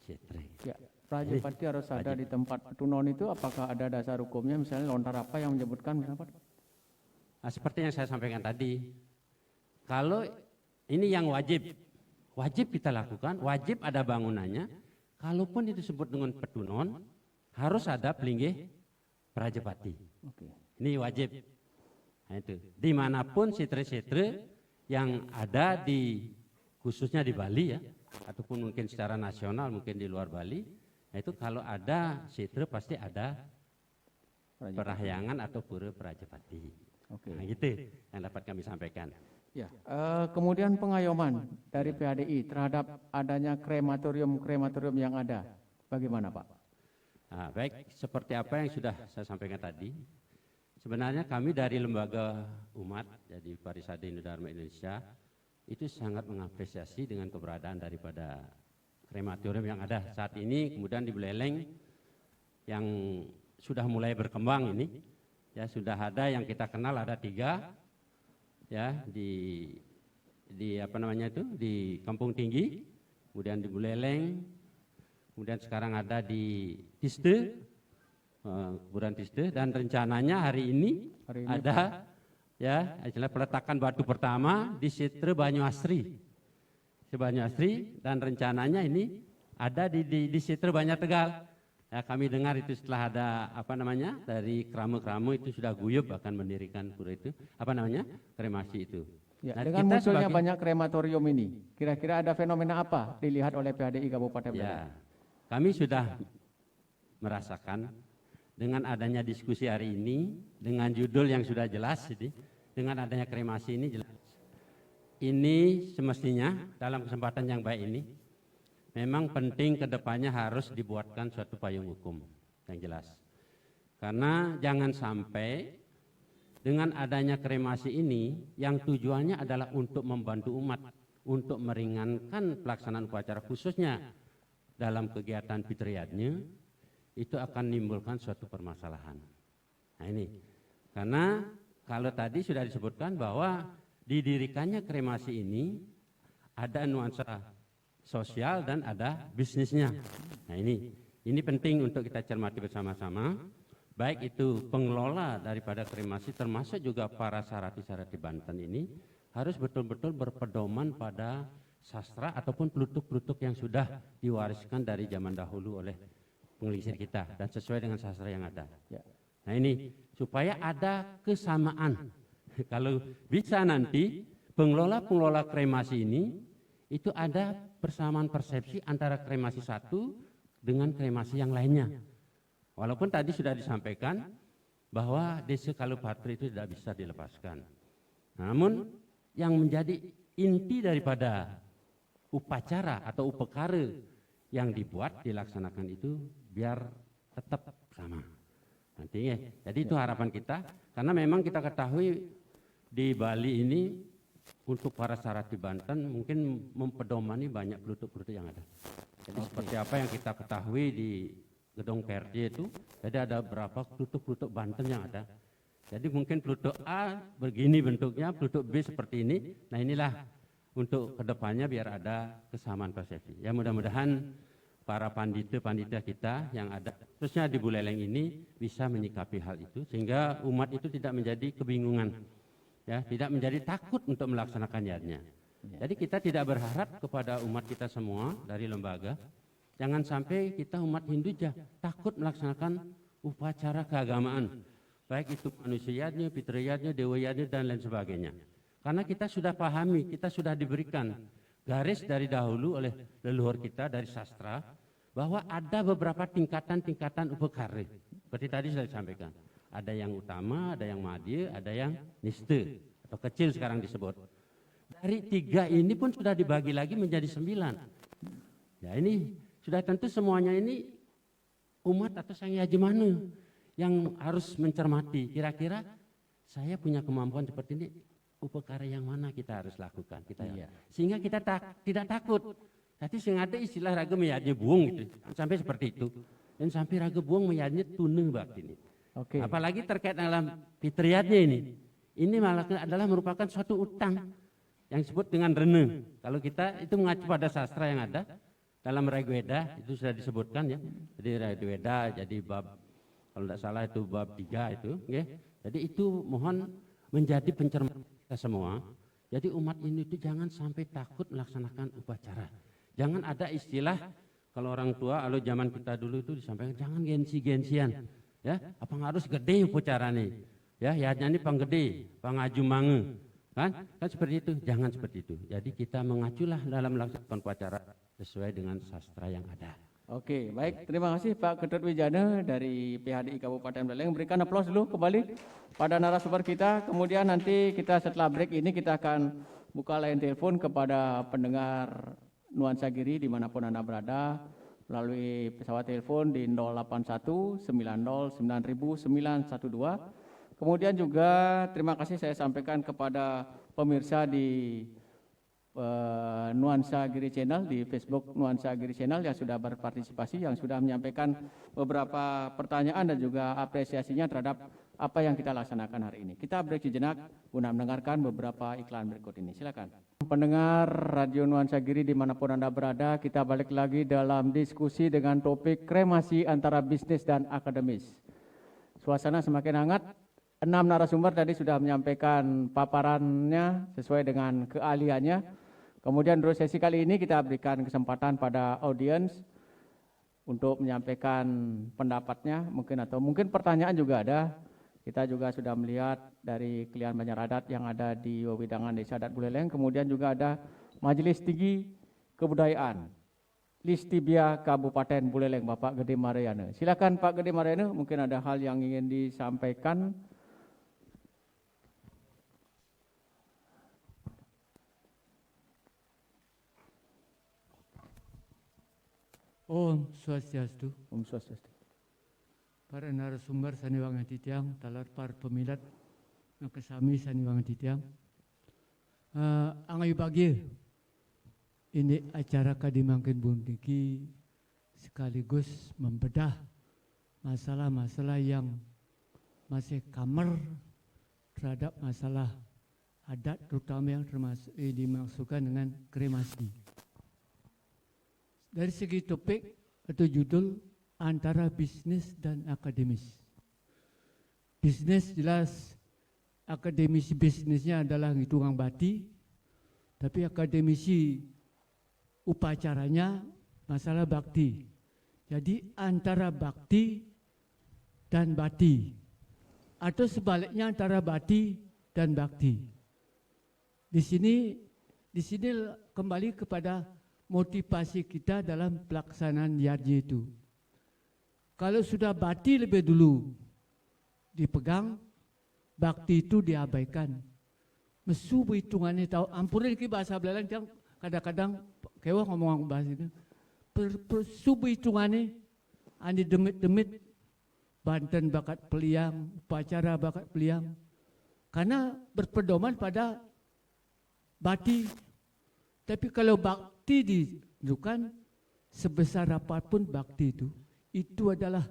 Speaker 5: setre.
Speaker 1: Ya, Prajepati harus ada di tempat petunon itu. Apakah ada dasar hukumnya, misalnya lontar apa yang menyebutkan kenapa?
Speaker 5: Nah, seperti yang saya sampaikan tadi, kalau ini yang wajib kita lakukan, wajib ada bangunannya. Kalaupun itu disebut dengan petunon, harus ada pelinggih Prajepati.
Speaker 1: Oke.
Speaker 5: Ini wajib. Nah, itu. Dimanapun setre-setre yang ada di khususnya di Bali ya, ataupun mungkin secara nasional, mungkin di luar Bali, nah itu kalau ada setre pasti ada perahyangan atau pura Prajepati.
Speaker 1: Oke.
Speaker 5: Nah, gitu yang dapat kami sampaikan.
Speaker 1: Ya, kemudian pengayoman dari PADI terhadap adanya krematorium yang ada, bagaimana Pak?
Speaker 5: Nah, baik, seperti apa yang sudah saya sampaikan tadi, sebenarnya kami dari lembaga umat, jadi Parisade Indodharma Indonesia, itu sangat mengapresiasi dengan keberadaan daripada krematorium yang ada saat ini. Kemudian di Buleleng yang sudah mulai berkembang ini, ya sudah ada yang kita kenal ada 3. Ya, di apa namanya itu di Kampung Tinggi, kemudian di Buleleng, kemudian sekarang ada di Tiste, kuburan Tiste, dan rencananya hari ini ada ya istilah peletakan batu pertama di Sitre Banyuasri, dan rencananya ini ada di Sitre Banyategal. Ya, kami dengar itu setelah ada apa namanya dari keramu-keramu itu sudah guyup akan mendirikan pura itu apa namanya kremasi itu.
Speaker 1: Ya,
Speaker 5: Nah,
Speaker 1: dengan
Speaker 5: kita
Speaker 1: munculnya
Speaker 5: sebagai-
Speaker 1: banyak krematorium ini, kira-kira ada fenomena apa dilihat oleh PADI Kabupaten Buleleng?
Speaker 5: Ya, kami sudah merasakan dengan adanya diskusi hari ini dengan judul yang sudah jelas ini, dengan adanya kremasi ini jelas. Ini semestinya dalam kesempatan yang baik ini memang penting kedepannya harus dibuatkan suatu payung hukum yang jelas. Karena jangan sampai dengan adanya kremasi ini yang tujuannya adalah untuk membantu umat, untuk meringankan pelaksanaan upacara khususnya dalam kegiatan fitriyatnya, itu akan menimbulkan suatu permasalahan. Nah ini, karena kalau tadi sudah disebutkan bahwa didirikannya kremasi ini ada nuansa sosial dan ada bisnisnya. Nah ini penting untuk kita cermati bersama-sama, baik itu pengelola daripada kremasi termasuk juga para sarati-sarati Banten ini harus betul-betul berpedoman pada sastra ataupun pelutuk-pelutuk yang sudah diwariskan dari zaman dahulu oleh pengelisir kita dan sesuai dengan sastra yang ada. Nah ini supaya ada kesamaan. Kalau bisa nanti pengelola kremasi ini itu ada persamaan persepsi antara kremasi satu dengan kremasi yang lainnya. Walaupun tadi sudah disampaikan bahwa desa Kalupatri itu tidak bisa dilepaskan. Namun yang menjadi inti daripada upacara atau upekara yang dibuat dilaksanakan itu biar tetap sama. Nanti ya. Jadi itu harapan kita karena memang kita ketahui di Bali ini untuk para sarati Banten mungkin mempedomani banyak pelutuk-pelutuk yang ada. Jadi seperti apa yang kita ketahui di gedung PRJ itu, jadi ada berapa pelutuk-pelutuk Banten yang ada. Jadi mungkin pelutuk A begini bentuknya, pelutuk B seperti ini. Nah inilah untuk kedepannya biar ada kesamaan persepsi. Ya mudah-mudahan para pandita-pandita kita yang ada, khususnya di Buleleng ini bisa menyikapi hal itu sehingga umat itu tidak menjadi kebingungan. Ya, tidak menjadi takut untuk melaksanakan yadnya. Jadi kita tidak berharap kepada umat kita semua dari lembaga, jangan sampai kita umat Hindu takut melaksanakan upacara keagamaan, baik itu manusianya, fitriyatnya, dewayatnya dan lain sebagainya. Karena kita sudah pahami, kita sudah diberikan garis dari dahulu oleh leluhur kita dari sastra bahwa ada beberapa tingkatan-tingkatan upekara. Seperti tadi sudah disampaikan. Ada yang utama, ada yang madya, ada yang niste atau kecil sekarang disebut. Dari 3 ini pun sudah dibagi lagi menjadi 9. Ya ini sudah tentu semuanya ini umat atau sang yajmana yang harus mencermati. Kira-kira saya punya kemampuan seperti ini, upekara yang mana kita harus lakukan? Sehingga kita tidak takut. Tapi sing ada istilah raga meyadnya buung gitu. Sampai seperti itu. Dan sampai raga buung meyadnya tuneng bakti ini. Apalagi terkait dalam fitriyatnya ini malah adalah merupakan suatu utang yang disebut dengan rene. Kalau kita itu mengacu pada sastra yang ada dalam Rigveda itu sudah disebutkan ya. Jadi Rigveda jadi bab kalau tidak salah itu bab 3 itu. Okay. Jadi itu mohon menjadi pencermatan kita semua. Jadi umat ini itu jangan sampai takut melaksanakan upacara. Jangan ada istilah kalau orang tua kalau zaman kita dulu itu disampaikan jangan gengsi-gengsian. Ya, apa harus gede upacaranya? Ya, ini panggede, pangaju mange. Kan seperti itu, jangan seperti itu. Jadi kita mengaculah dalam melaksanakan upacara sesuai dengan sastra yang ada.
Speaker 1: Oke, baik. Terima kasih Pak Ketut Wijana dari PHDI Kabupaten Buleleng. Berikan aplaus dulu kembali pada narasumber kita. Kemudian nanti kita setelah break ini kita akan buka line telepon kepada pendengar Nuansa Giri dimanapun Anda berada melalui pesawat telepon di 081 90 9000 912. Kemudian juga terima kasih saya sampaikan kepada pemirsa di Nuansa Giri Channel di Facebook Nuansa Giri Channel yang sudah berpartisipasi, yang sudah menyampaikan beberapa pertanyaan dan juga apresiasinya terhadap apa yang kita laksanakan hari ini. Kita break sejenak guna mendengarkan beberapa iklan berikut ini. Silakan. Pendengar Radio Nuansa Giri dimanapun Anda berada, kita balik lagi dalam diskusi dengan topik kremasi antara bisnis dan akademis. Suasana semakin hangat. 6 narasumber tadi sudah menyampaikan paparannya sesuai dengan keahliannya. Kemudian untuk sesi kali ini kita berikan kesempatan pada audiens untuk menyampaikan pendapatnya mungkin pertanyaan juga ada. Kita juga sudah melihat dari Klian Banjar Adat yang ada di Wewidangan Desa Adat Buleleng. Kemudian juga ada Majelis Tinggi Kebudayaan Listibia Kabupaten Buleleng, Bapak Gede Mariana. Silakan Pak Gede Mariana, mungkin ada hal yang ingin disampaikan.
Speaker 8: Om Swastiastu.
Speaker 1: Om Swastiastu.
Speaker 8: Para narasumber saniwangan titiang, talar par pemilat ng kasami saniwangan titiang. Ang bagi ini acara kadimangkin bundiki sekaligus membedah masalah-masalah yang masih kamar terhadap masalah adat, terutama yang dimaksudkan dengan kremasi. Dari segi topik atau judul antara bisnis dan akademis. Bisnis jelas akademisi bisnisnya adalah hitungan bati, tapi akademisi upacaranya masalah bakti. Jadi antara bakti dan bati, atau sebaliknya antara bati dan bakti. Di sini kembali kepada motivasi kita dalam pelaksanaan yarji itu. Kalau sudah bati lebih dulu dipegang, bakti itu diabaikan. Mesu hitungannya tahu, ampunin ki bahasa Belanda yang kadang-kadang kewa ngomong bahasa itu. Persubu hitungannya, andi demit-demit, Banten bakat peliang, upacara bakat peliang. Karena berpedoman pada bati. Tapi kalau bakti ditunjukkan sebesar apapun bakti itu adalah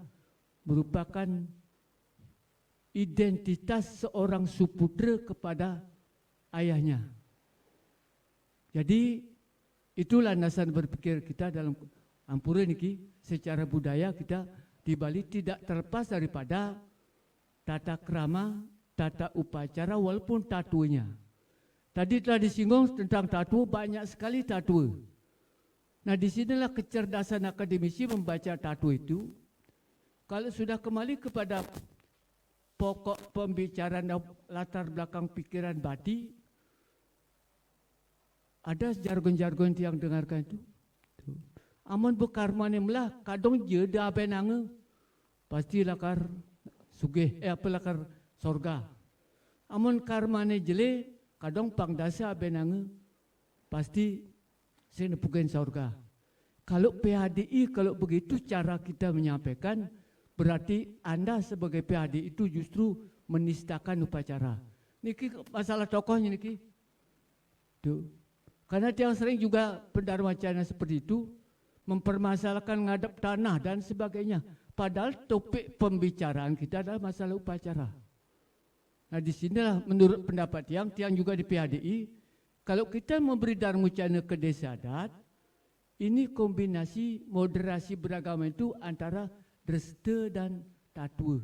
Speaker 8: merupakan identitas seorang suputra kepada ayahnya. Jadi itu landasan berpikir kita dalam Ampura niki, secara budaya kita di Bali tidak terlepas daripada tata krama, tata upacara walaupun tatunya. Tadi telah disinggung tentang tatu, banyak sekali tatu. Nah disinilah kecerdasan akademisi membaca tatu itu. Kalau sudah kembali kepada pokok pembicaraan latar belakang pikiran bati, ada jargon-jargon yang dengarkan itu. Amun bekarmane melah kadang je da benange pasti lakar sugih lakar sorga. Amun karmane jele kadang pangdasa benange pasti saya nepukin sorga. Kalau PHDI kalau begitu cara kita menyampaikan berarti Anda sebagai PHDI itu justru menistakan upacara. Niki masalah tokohnya niki. Tuh. Karena yang sering juga pendarmacana seperti itu mempermasalahkan ngadap tanah dan sebagainya. Padahal topik pembicaraan kita adalah masalah upacara. Nah disinilah menurut pendapat tiang juga di PHDI, kalau kita memberi darmucana ke desa adat, ini kombinasi moderasi beragama itu antara dreste dan tatwa.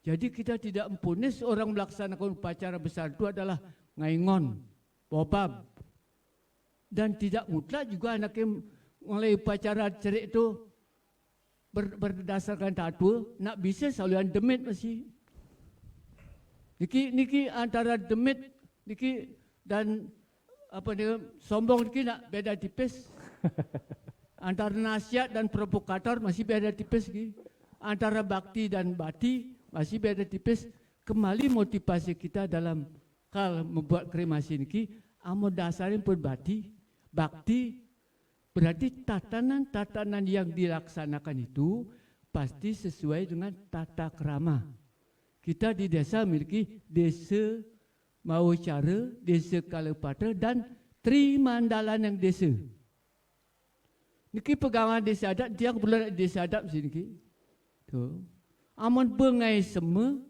Speaker 8: Jadi kita tidak mempunis orang melaksanakan upacara besar itu adalah ngaingon, bobab. Dan tidak mutlak juga anaknya mulai upacara cerik itu berdasarkan tatwa, nak bisa saluran demit masih. Niki antara demit niki dan apa dia sombong niki nak beda tipis. Antara nasihat dan provokator masih beda tipis lagi. Antara bakti dan bati masih beda tipis. Kembali motivasi kita dalam hal membuat kremasi ini, amo dasarnya pun bakti, berarti tatanan-tatanan yang dilaksanakan itu pasti sesuai dengan tata krama. Kita di desa memiliki desa mau cara, desa Kalepata dan Trimandalan yang desa. Niki pegangan desa adat, dia bulan desa adat sini. Tu, aman bengai semua,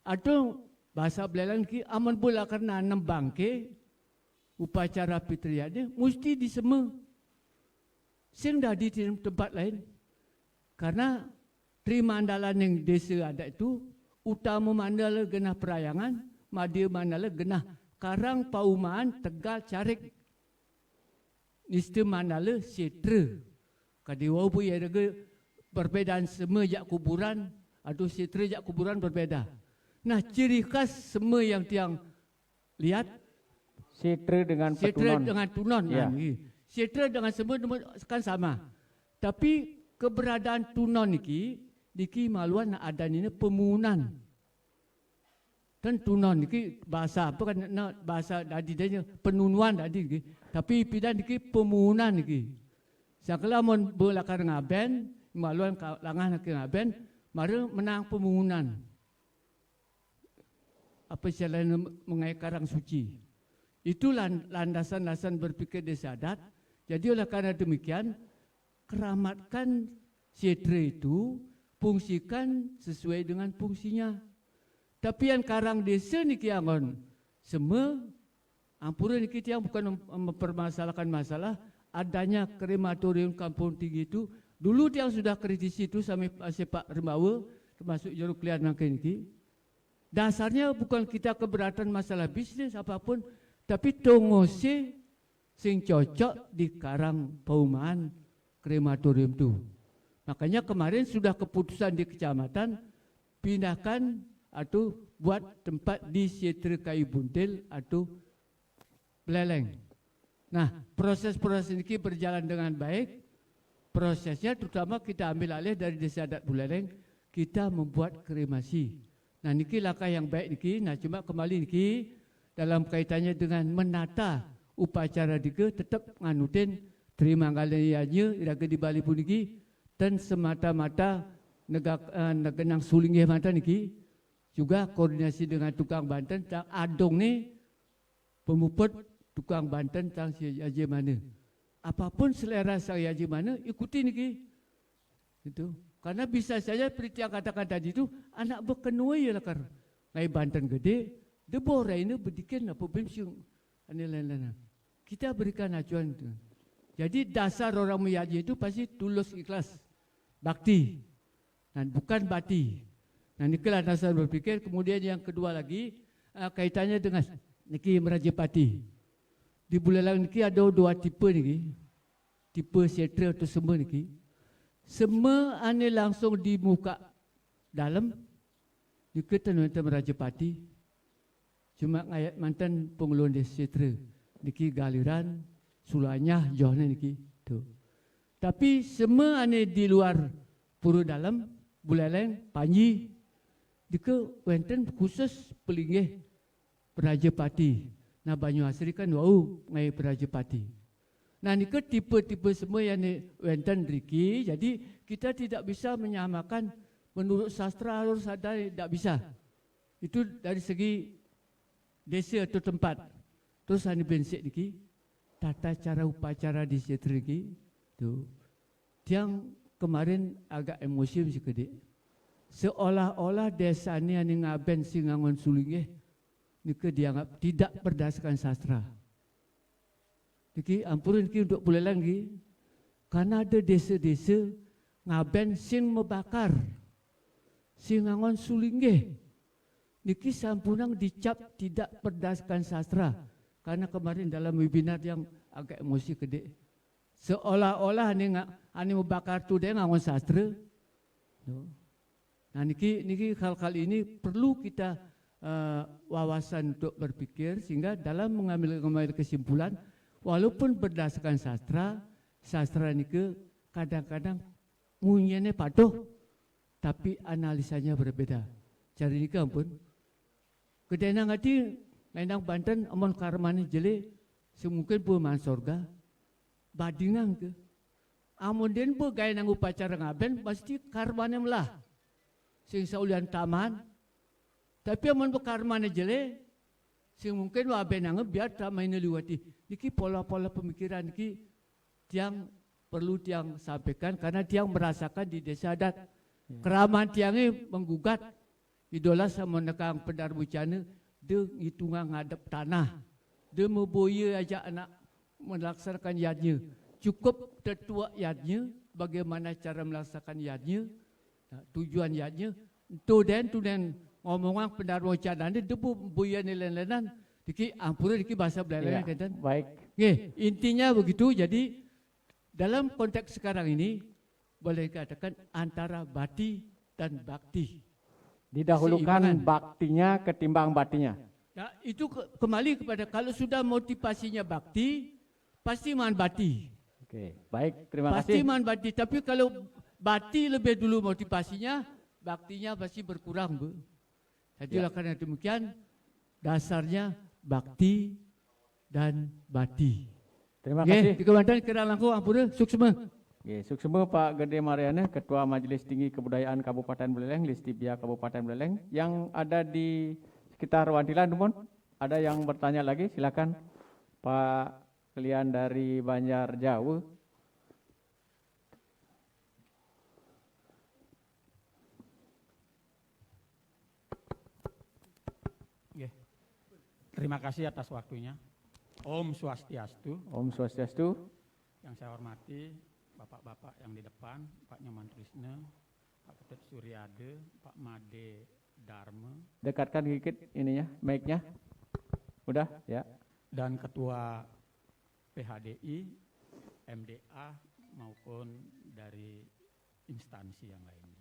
Speaker 8: atau bahasa Belalang ki aman bola karena enam bangke upacara fitriade mesti di semua. Sing dah di tempat lain. Karena Trimandalan yang desa ada itu utama mandala genah perayangan, madya mandala genah Karang Paumaan Tegal Carik. Nista mandala setra. Kadiwau pun ada perbedaan semua jak kuburan atau setra jak kuburan berbeda. Nah, ciri khas semua yang tiang lihat
Speaker 1: Setra dengan
Speaker 8: setra
Speaker 1: petunon.
Speaker 8: dengan tunon.
Speaker 1: Ya.
Speaker 8: Setra dengan semua kan sama. Tapi keberadaan tunon niki maluan ada ini pemunan. Kan tunon niki bahasa apa kan bahasa tadi dia penunuan tadi niki. Tapi pidan niki pemunan niki. Sakala mon belakar ngaben maluan langan ke ngaben mare menang pemunan. Apa selain mengai karang suci. Itu landasan-landasan berpikir desa adat. Jadi oleh karena demikian, keramatkan setra itu fungsikan sesuai dengan fungsinya. Tapi yang karang desa ni kiangon, semua ampura ni kita yang bukan mempermasalahkan masalah adanya krematorium Kampung Tinggi itu. Dulu dia sudah kritisi itu sampai Pak Rembawa termasuk juru klien nangkin ini. Dasarnya bukan kita keberatan masalah bisnis apapun, tapi tongose sing cocok di Karang Paumaan krematorium itu. Makanya kemarin sudah keputusan di kecamatan pindahkan atau buat tempat di Setra Kayu Buntil atau Beleleng. Nah, proses-proses ini berjalan dengan baik. Prosesnya terutama kita ambil alih dari Desa Adat Buleleng, kita membuat kremasi. Nah, niki langkah yang baik niki. Nah, cuma kembali niki dalam kaitannya dengan menata upacara dike tetap nganutin terima galanya iraga di Bali pun niki dan semata-mata negenang sulingnya mata niki juga koordinasi dengan tukang Banten tang adong ni pemuput tukang Banten tang si aje mana. Apapun selera saya aje mana ikuti niki. Itu. Karena bisa saja seperti yang katakan tadi itu anak berkenui ya lakar. Ngai Banten gede, debor ini bedikin apa bensiung ane lain-lain. Kita berikan acuan itu. Jadi dasar orang mengaji itu pasti tulus ikhlas, bakti, dan bukan bati. Nah, inilah dasar berpikir. Kemudian yang kedua lagi kaitannya dengan niki Merajapati. Di Buleleng niki ada dua tipe niki, tipe setra atau semua niki. Semua ane langsung di muka dalam niki tenuan Merajapati. Cuma ayat mantan pengeluaran desa setra niki galiran sulanya jauhnya niki tu. Tapi semua ane di luar pura dalam Buleleng Panji dike wenten khusus pelinggih Merajapati. Nah, Banyuasri kan wau ngai Merajapati. Nah, nike tipe-tipe semua yang wenten riki. Jadi kita tidak bisa menyamakan menurut sastra harus ada, tidak bisa. Itu dari segi desa atau tempat. Terus ane bensik niki tata cara upacara di setra niki tu. Tiang kemarin agak emosi mesti gede. Seolah-olah desa ni ane ngaben singangon sulingeh niki dianggap tidak berdasarkan sastra. Niki ampurin niki untuk boleh lagi karena ada desa-desa ngaben sing membakar singangon sulingeh. Niki sampunang dicap tidak berdasarkan sastra. Karena kemarin dalam webinar yang agak emosi gede. Seolah-olah ane membakar tu dia ngangon sastra. Nah, niki hal-hal ini perlu kita wawasan untuk berpikir sehingga dalam mengambil kesimpulan walaupun berdasarkan sastra sastra nike kadang-kadang munyiannya patuh, tapi analisanya berbeda. Cari nike ampun. Kedenang hati, lainang Banten, amon karmani jele, semungkin pun man sorga, badingang ke. Amon den bu gaya nang upacara ngaben, pasti karmane melah. Sing saulian taman, tapi amon bu karmane jele, sing mungkin waben nang biar tamai neliwati. Niki pola-pola pemikiran niki tiang perlu tiang sampaikan karena tiang merasakan di desa adat. Keraman tiangnya menggugat idola sama nekang pendar bucana, dia hitungan ngadep tanah, dia memboya aja anak melaksanakan yadnya. Cukup tetua yadnya, bagaimana cara melaksanakan yadnya, tujuan yadnya. Tuden ngomongan pendar bucana ini, dia boya nilai-nilainan, diki ampura diki bahasa Belanda kan.
Speaker 1: Baik.
Speaker 8: Intinya begitu. Jadi dalam konteks sekarang ini boleh dikatakan antara bati dan bakti.
Speaker 1: Didahulukan baktinya ketimbang batinya.
Speaker 8: Nah, itu kembali kepada kalau sudah motivasinya bakti, pasti man bati.
Speaker 1: Oke, baik, terima
Speaker 8: Pasti
Speaker 1: kasih.
Speaker 8: man bati. Tapi kalau bati lebih dulu motivasinya, baktinya pasti berkurang, Bu. Jadi karena demikian dasarnya bakti dan bati.
Speaker 1: Terima kasih.
Speaker 8: Di Kementerian kira langkau ampura suksma.
Speaker 1: Suksema Pak Gede Mariana, Ketua Majelis Tinggi Kebudayaan Kabupaten Buleleng, Listibia Kabupaten Buleleng, yang ada di sekitar Wantilan, Dumon. Ada yang bertanya lagi, silakan Pak Kelian dari Banjar Jawa.
Speaker 9: Terima kasih atas waktunya. Om Swastiastu.
Speaker 1: Om Swastiastu.
Speaker 9: Yang saya hormati Bapak-bapak yang di depan, Pak Nyoman Trisna, Pak Ketut Suryade, Pak Made Dharma.
Speaker 1: Dekatkan dikit ininya, mic-nya. Udah, ya.
Speaker 9: Dan Ketua PHDI, MDA maupun dari instansi yang lainnya.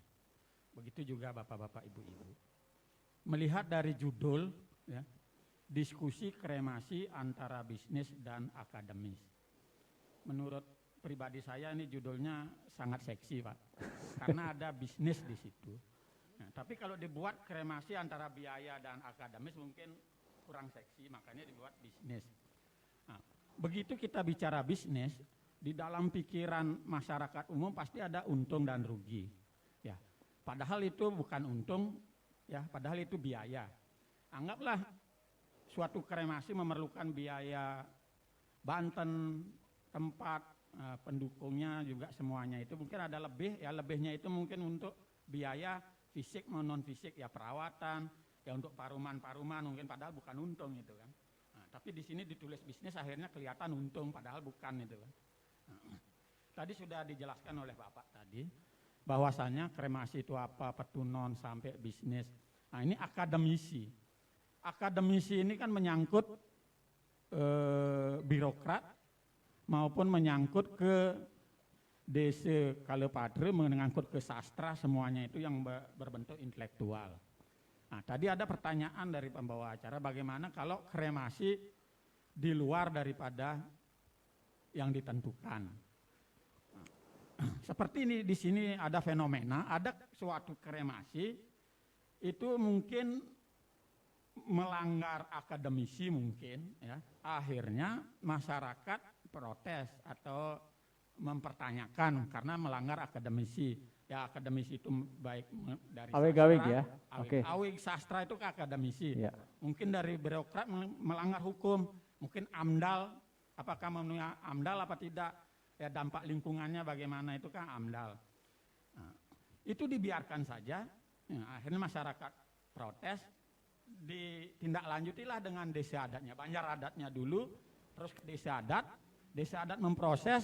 Speaker 9: Begitu juga Bapak-bapak, Ibu-ibu. Melihat dari judul, ya, diskusi kremasi antara bisnis dan akademis. Menurut pribadi saya ini judulnya sangat seksi, Pak, karena ada bisnis di situ. Nah, tapi kalau dibuat kremasi antara biaya dan akademis mungkin kurang seksi, makanya dibuat bisnis. Nah, begitu kita bicara bisnis, di dalam pikiran masyarakat umum pasti ada untung dan rugi. Ya, padahal itu bukan untung, ya, padahal itu biaya. Anggaplah suatu kremasi memerlukan biaya Banten, tempat, pendukungnya juga semuanya itu mungkin ada lebih, ya lebihnya itu mungkin untuk biaya fisik maupun non fisik, ya perawatan, ya untuk paruman-paruman mungkin padahal bukan untung itu kan. Nah, tapi di sini ditulis bisnis akhirnya kelihatan untung padahal bukan itu kan. Nah, tadi sudah dijelaskan oleh Bapak tadi bahwasannya kremasi itu apa, petunon sampai bisnis. Nah, ini akademisi. Akademisi ini kan menyangkut birokrat maupun menyangkut ke desa Kalepadre, menyangkut ke sastra, semuanya itu yang berbentuk intelektual. Nah, tadi ada pertanyaan dari pembawa acara, bagaimana kalau kremasi di luar daripada yang ditentukan. Nah, seperti ini di sini ada fenomena, ada suatu kremasi itu mungkin melanggar akademisi mungkin, ya. Akhirnya masyarakat protes atau mempertanyakan karena melanggar akademisi. Ya, akademisi itu baik dari
Speaker 1: Aweg-aweg
Speaker 9: sastra,
Speaker 1: ya. Oke.
Speaker 9: Aweg sastra itu ke akademisi.
Speaker 1: Ya.
Speaker 9: Mungkin dari birokrat melanggar hukum, mungkin AMDAL, apakah memenuhi AMDAL apa tidak? Ya, dampak lingkungannya bagaimana itu kan AMDAL. Nah, itu dibiarkan saja. Ya, akhirnya masyarakat protes, ditindaklanjutilah dengan desa adatnya, Banjar adatnya dulu, terus ke desa adat memproses,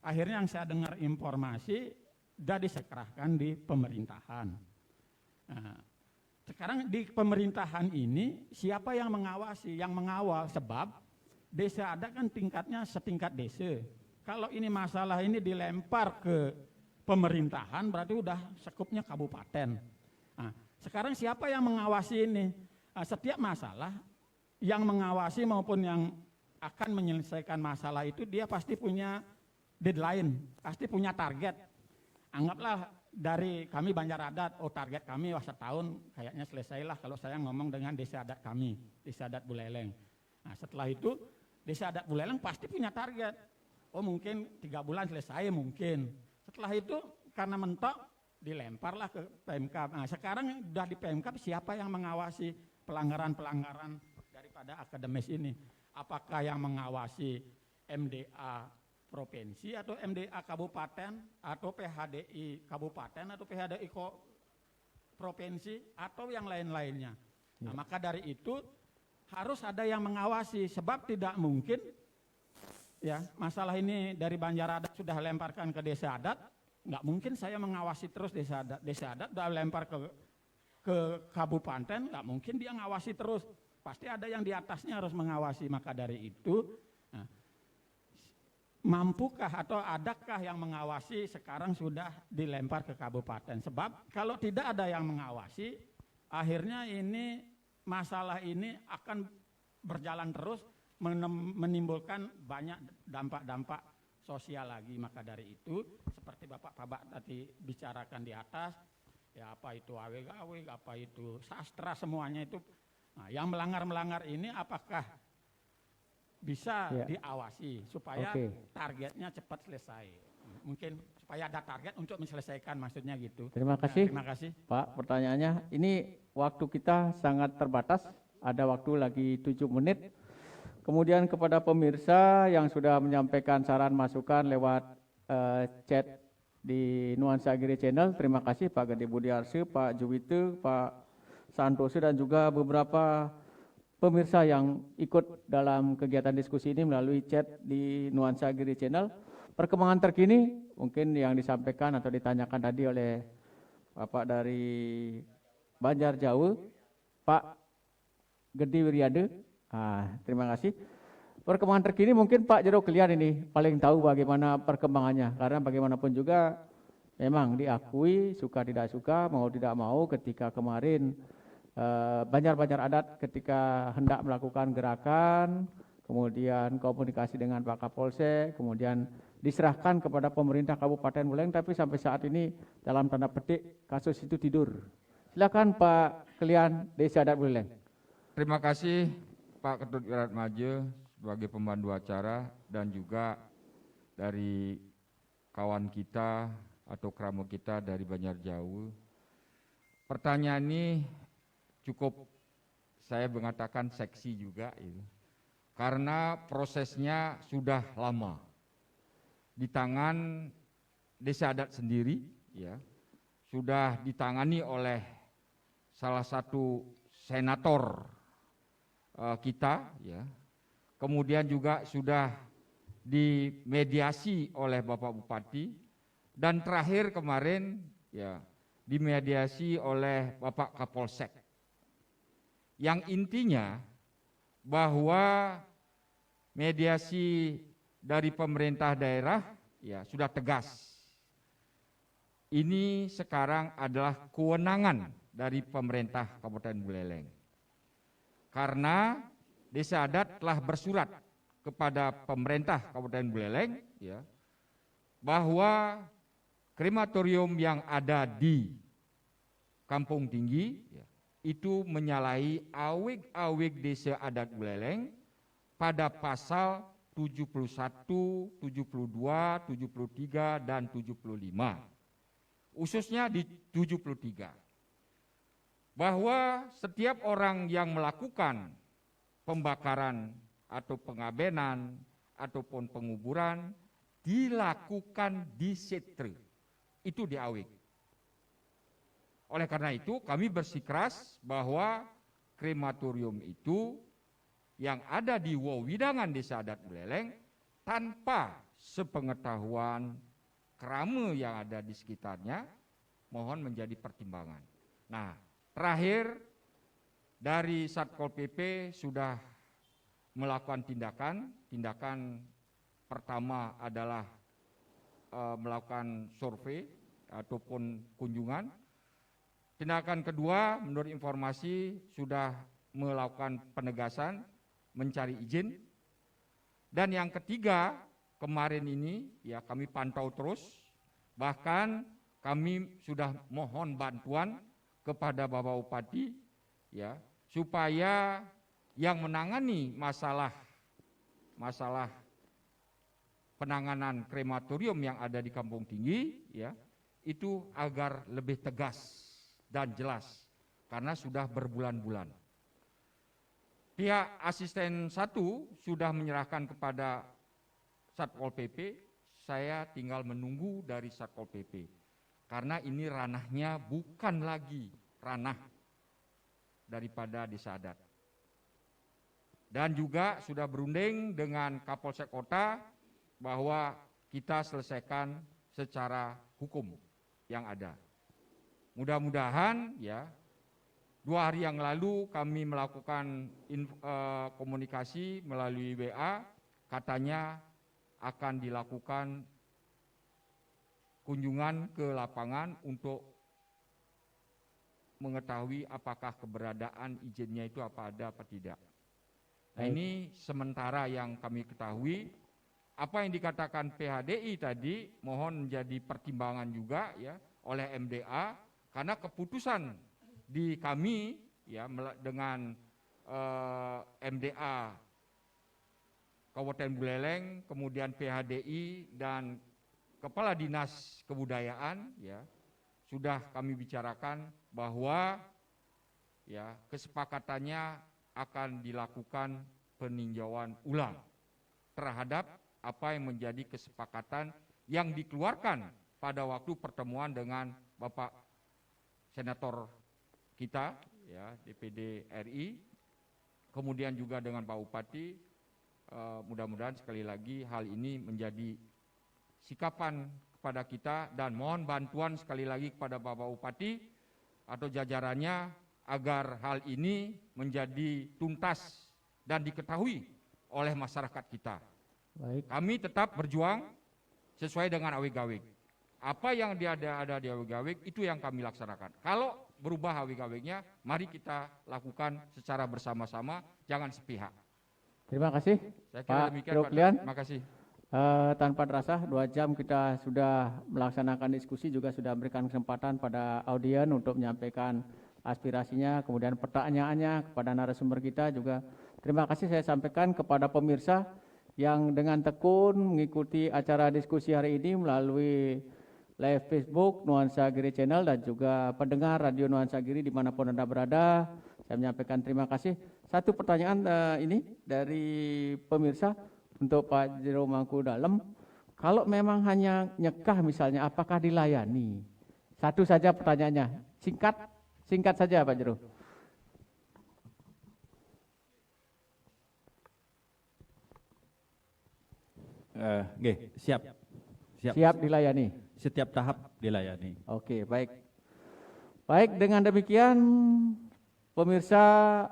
Speaker 9: akhirnya yang saya dengar informasi sudah disekerahkan di pemerintahan. Nah, sekarang di pemerintahan ini siapa yang mengawasi? Yang mengawal, sebab desa adat kan tingkatnya setingkat desa. Kalau ini masalah ini dilempar ke pemerintahan berarti udah sekupnya kabupaten. Nah, sekarang siapa yang mengawasi ini? Nah, setiap masalah yang mengawasi maupun yang akan menyelesaikan masalah itu dia pasti punya deadline, pasti punya target. Anggaplah dari kami Banjar Adat, target kami setahun kayaknya selesailah kalau saya ngomong dengan desa adat kami, desa adat Buleleng. Nah setelah itu desa adat Buleleng pasti punya target. Mungkin 3 bulan selesai mungkin. Setelah itu karena mentok dilemparlah ke Pemkab. Nah sekarang sudah di Pemkab, siapa yang mengawasi pelanggaran-pelanggaran daripada akademis ini? Apakah yang mengawasi MDA provinsi atau MDA kabupaten atau PHDI kabupaten atau PHDI provinsi atau yang lain-lainnya? Nah, maka dari itu harus ada yang mengawasi, sebab tidak mungkin ya masalah ini dari Banjar Adat sudah lemparkan ke desa adat, nggak mungkin saya mengawasi terus desa adat udah lempar ke kabupaten, nggak mungkin dia ngawasi terus, pasti ada yang di atasnya harus mengawasi. Maka dari itu mampukah atau adakah yang mengawasi? Sekarang sudah dilempar ke kabupaten, sebab kalau tidak ada yang mengawasi, akhirnya ini masalah ini akan berjalan terus, menimbulkan banyak dampak-dampak sosial lagi. Maka dari itu seperti Bapak tadi bicarakan di atas, ya apa itu aweg-aweg, apa itu sastra, semuanya itu. Nah, yang melanggar-melanggar ini apakah bisa diawasi supaya targetnya cepat selesai? Mungkin supaya ada target untuk menyelesaikan, maksudnya gitu.
Speaker 1: Terima kasih.
Speaker 9: Terima kasih.
Speaker 1: Pak, pertanyaannya, ini waktu kita sangat terbatas, ada waktu lagi 7 menit. Kemudian kepada pemirsa yang sudah menyampaikan saran masukan lewat chat di Nuansa Giri Channel, terima kasih Pak Gede Budiarse, Pak Juwite, Pak Santoso, dan juga beberapa pemirsa yang ikut dalam kegiatan diskusi ini melalui chat di Nuansa Giri Channel. Perkembangan terkini mungkin yang disampaikan atau ditanyakan tadi oleh Bapak dari Banjar Jawa, Pak Gede Wiryade. Terima kasih. Perkembangan terkini mungkin Pak Jero Kelian ini paling tahu bagaimana perkembangannya, karena bagaimanapun juga memang diakui suka tidak suka, mau tidak mau, ketika kemarin Banjar Adat ketika hendak melakukan gerakan, kemudian komunikasi dengan Pak Kapolsek, kemudian diserahkan kepada pemerintah Kabupaten Buleleng, tapi sampai saat ini dalam tanda petik kasus itu tidur. Silakan Pak Kelian, Desa Adat Buleleng.
Speaker 2: Terima kasih Pak Ketut Wirat Maje sebagai pembantu acara, dan juga dari kawan kita atau keramu kita dari Banjar Jawa. Pertanyaan ini cukup, saya mengatakan seksi juga itu, karena prosesnya sudah lama di tangan desa adat sendiri, ya, sudah ditangani oleh salah satu senator kita, ya, kemudian juga sudah dimediasi oleh Bapak Bupati, dan terakhir kemarin ya dimediasi oleh Bapak Kapolsek. Yang intinya bahwa mediasi dari pemerintah daerah ya sudah tegas. Ini sekarang adalah kewenangan dari pemerintah Kabupaten Buleleng. Karena desa adat telah bersurat kepada pemerintah Kabupaten Buleleng ya, bahwa krematorium yang ada di Kampung Tinggi ya, itu menyalahi awig-awig desa adat Buleleng pada pasal 71, 72, 73, dan 75. Khususnya di 73. Bahwa setiap orang yang melakukan pembakaran atau pengabenan ataupun penguburan dilakukan di setre, itu di awig. Oleh karena itu kami bersikeras bahwa krematorium itu yang ada di wewidangan desa adat Buleleng tanpa sepengetahuan kerama yang ada di sekitarnya, mohon menjadi pertimbangan. Nah, terakhir dari Satpol PP sudah melakukan tindakan pertama adalah melakukan survei ataupun kunjungan. Tindakan kedua menurut informasi sudah melakukan penegasan, mencari izin. Dan yang ketiga kemarin ini ya kami pantau terus, bahkan kami sudah mohon bantuan kepada Bapak Bupati ya supaya yang menangani masalah penanganan krematorium yang ada di Kampung Tinggi ya itu agar lebih tegas dan jelas karena sudah berbulan-bulan. Pihak asisten 1 sudah menyerahkan kepada Satpol PP, saya tinggal menunggu dari Satpol PP. Karena ini ranahnya bukan lagi ranah daripada Desa Adat. Dan juga sudah berunding dengan Kapolsek Kota bahwa kita selesaikan secara hukum yang ada. Mudah-mudahan ya 2 hari yang lalu kami melakukan komunikasi melalui WA, katanya akan dilakukan kunjungan ke lapangan untuk mengetahui apakah keberadaan izinnya itu apa ada apa tidak. Nah, ini sementara yang kami ketahui. Apa yang dikatakan PHDI tadi mohon menjadi pertimbangan juga ya oleh MDA karena keputusan di kami ya dengan MDA Kabupaten Buleleng, kemudian PHDI dan Kepala Dinas Kebudayaan ya sudah kami bicarakan bahwa ya kesepakatannya akan dilakukan peninjauan ulang terhadap apa yang menjadi kesepakatan yang dikeluarkan pada waktu pertemuan dengan Bapak Senator kita ya DPD RI, kemudian juga dengan Pak Bupati. Mudah-mudahan sekali lagi hal ini menjadi sikapan kepada kita dan mohon bantuan sekali lagi kepada Bapak Bupati atau jajarannya agar hal ini menjadi tuntas dan diketahui oleh masyarakat kita.
Speaker 1: Baik.
Speaker 2: Kami tetap berjuang sesuai dengan awig-awig. Apa yang ada di awig-awig itu yang kami laksanakan. Kalau berubah awig-awignya, mari kita lakukan secara bersama-sama, jangan sepihak.
Speaker 1: Terima kasih
Speaker 2: Saya kira
Speaker 1: Pak
Speaker 2: demikian,
Speaker 1: Ruklian.
Speaker 2: Terima kasih.
Speaker 1: Tanpa terasa 2 jam kita sudah melaksanakan diskusi, juga sudah memberikan kesempatan pada audien untuk menyampaikan aspirasinya, kemudian pertanyaannya kepada narasumber kita juga. Terima kasih saya sampaikan kepada pemirsa yang dengan tekun mengikuti acara diskusi hari ini melalui live Facebook Nuansa Giri Channel dan juga pendengar Radio Nuansa Giri dimanapun Anda berada. Saya menyampaikan terima kasih. Satu pertanyaan ini dari pemirsa untuk Pak Jero Mangku Dalem. Kalau memang hanya nyekah misalnya, apakah dilayani? Satu saja pertanyaannya, singkat saja Pak Jero. Siap dilayani.
Speaker 7: Setiap tahap dilayani.
Speaker 1: Oke, baik. Baik, dengan demikian pemirsa,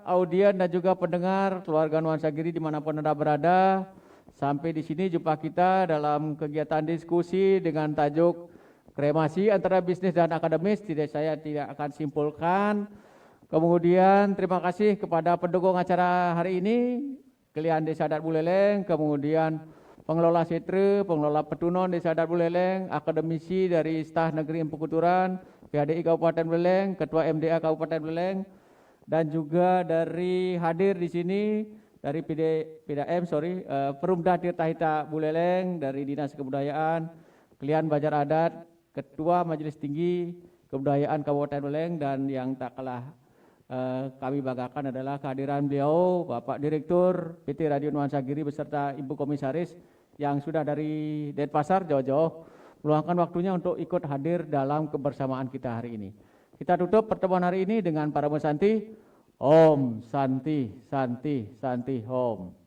Speaker 1: audien dan juga pendengar keluarga Nuansa Giri dimanapun Anda berada, sampai di sini jumpa kita dalam kegiatan diskusi dengan tajuk kremasi antara bisnis dan akademis. Saya tidak akan simpulkan. Kemudian terima kasih kepada pendukung acara hari ini, Kelian Desa Adat Buleleng, kemudian pengelola setre, pengelola petunon Desa Adat Buleleng, akademisi dari Staf Negeri Empu Kuturan, PHDI Kabupaten Buleleng, Ketua MDA Kabupaten Buleleng, dan juga dari hadir di sini dari Perumda Tirta Hita Buleleng, dari Dinas Kebudayaan, Kelian Bajar Adat, Ketua Majelis Tinggi Kebudayaan Kabupaten Buleleng, dan yang tak kalah kami banggakan adalah kehadiran beliau Bapak Direktur PT Radio Nuansa Giri beserta Ibu Komisaris yang sudah dari Denpasar jauh-jauh meluangkan waktunya untuk ikut hadir dalam kebersamaan kita hari ini. Kita tutup pertemuan hari ini dengan para Santi. Om Santi Santi Santi Om.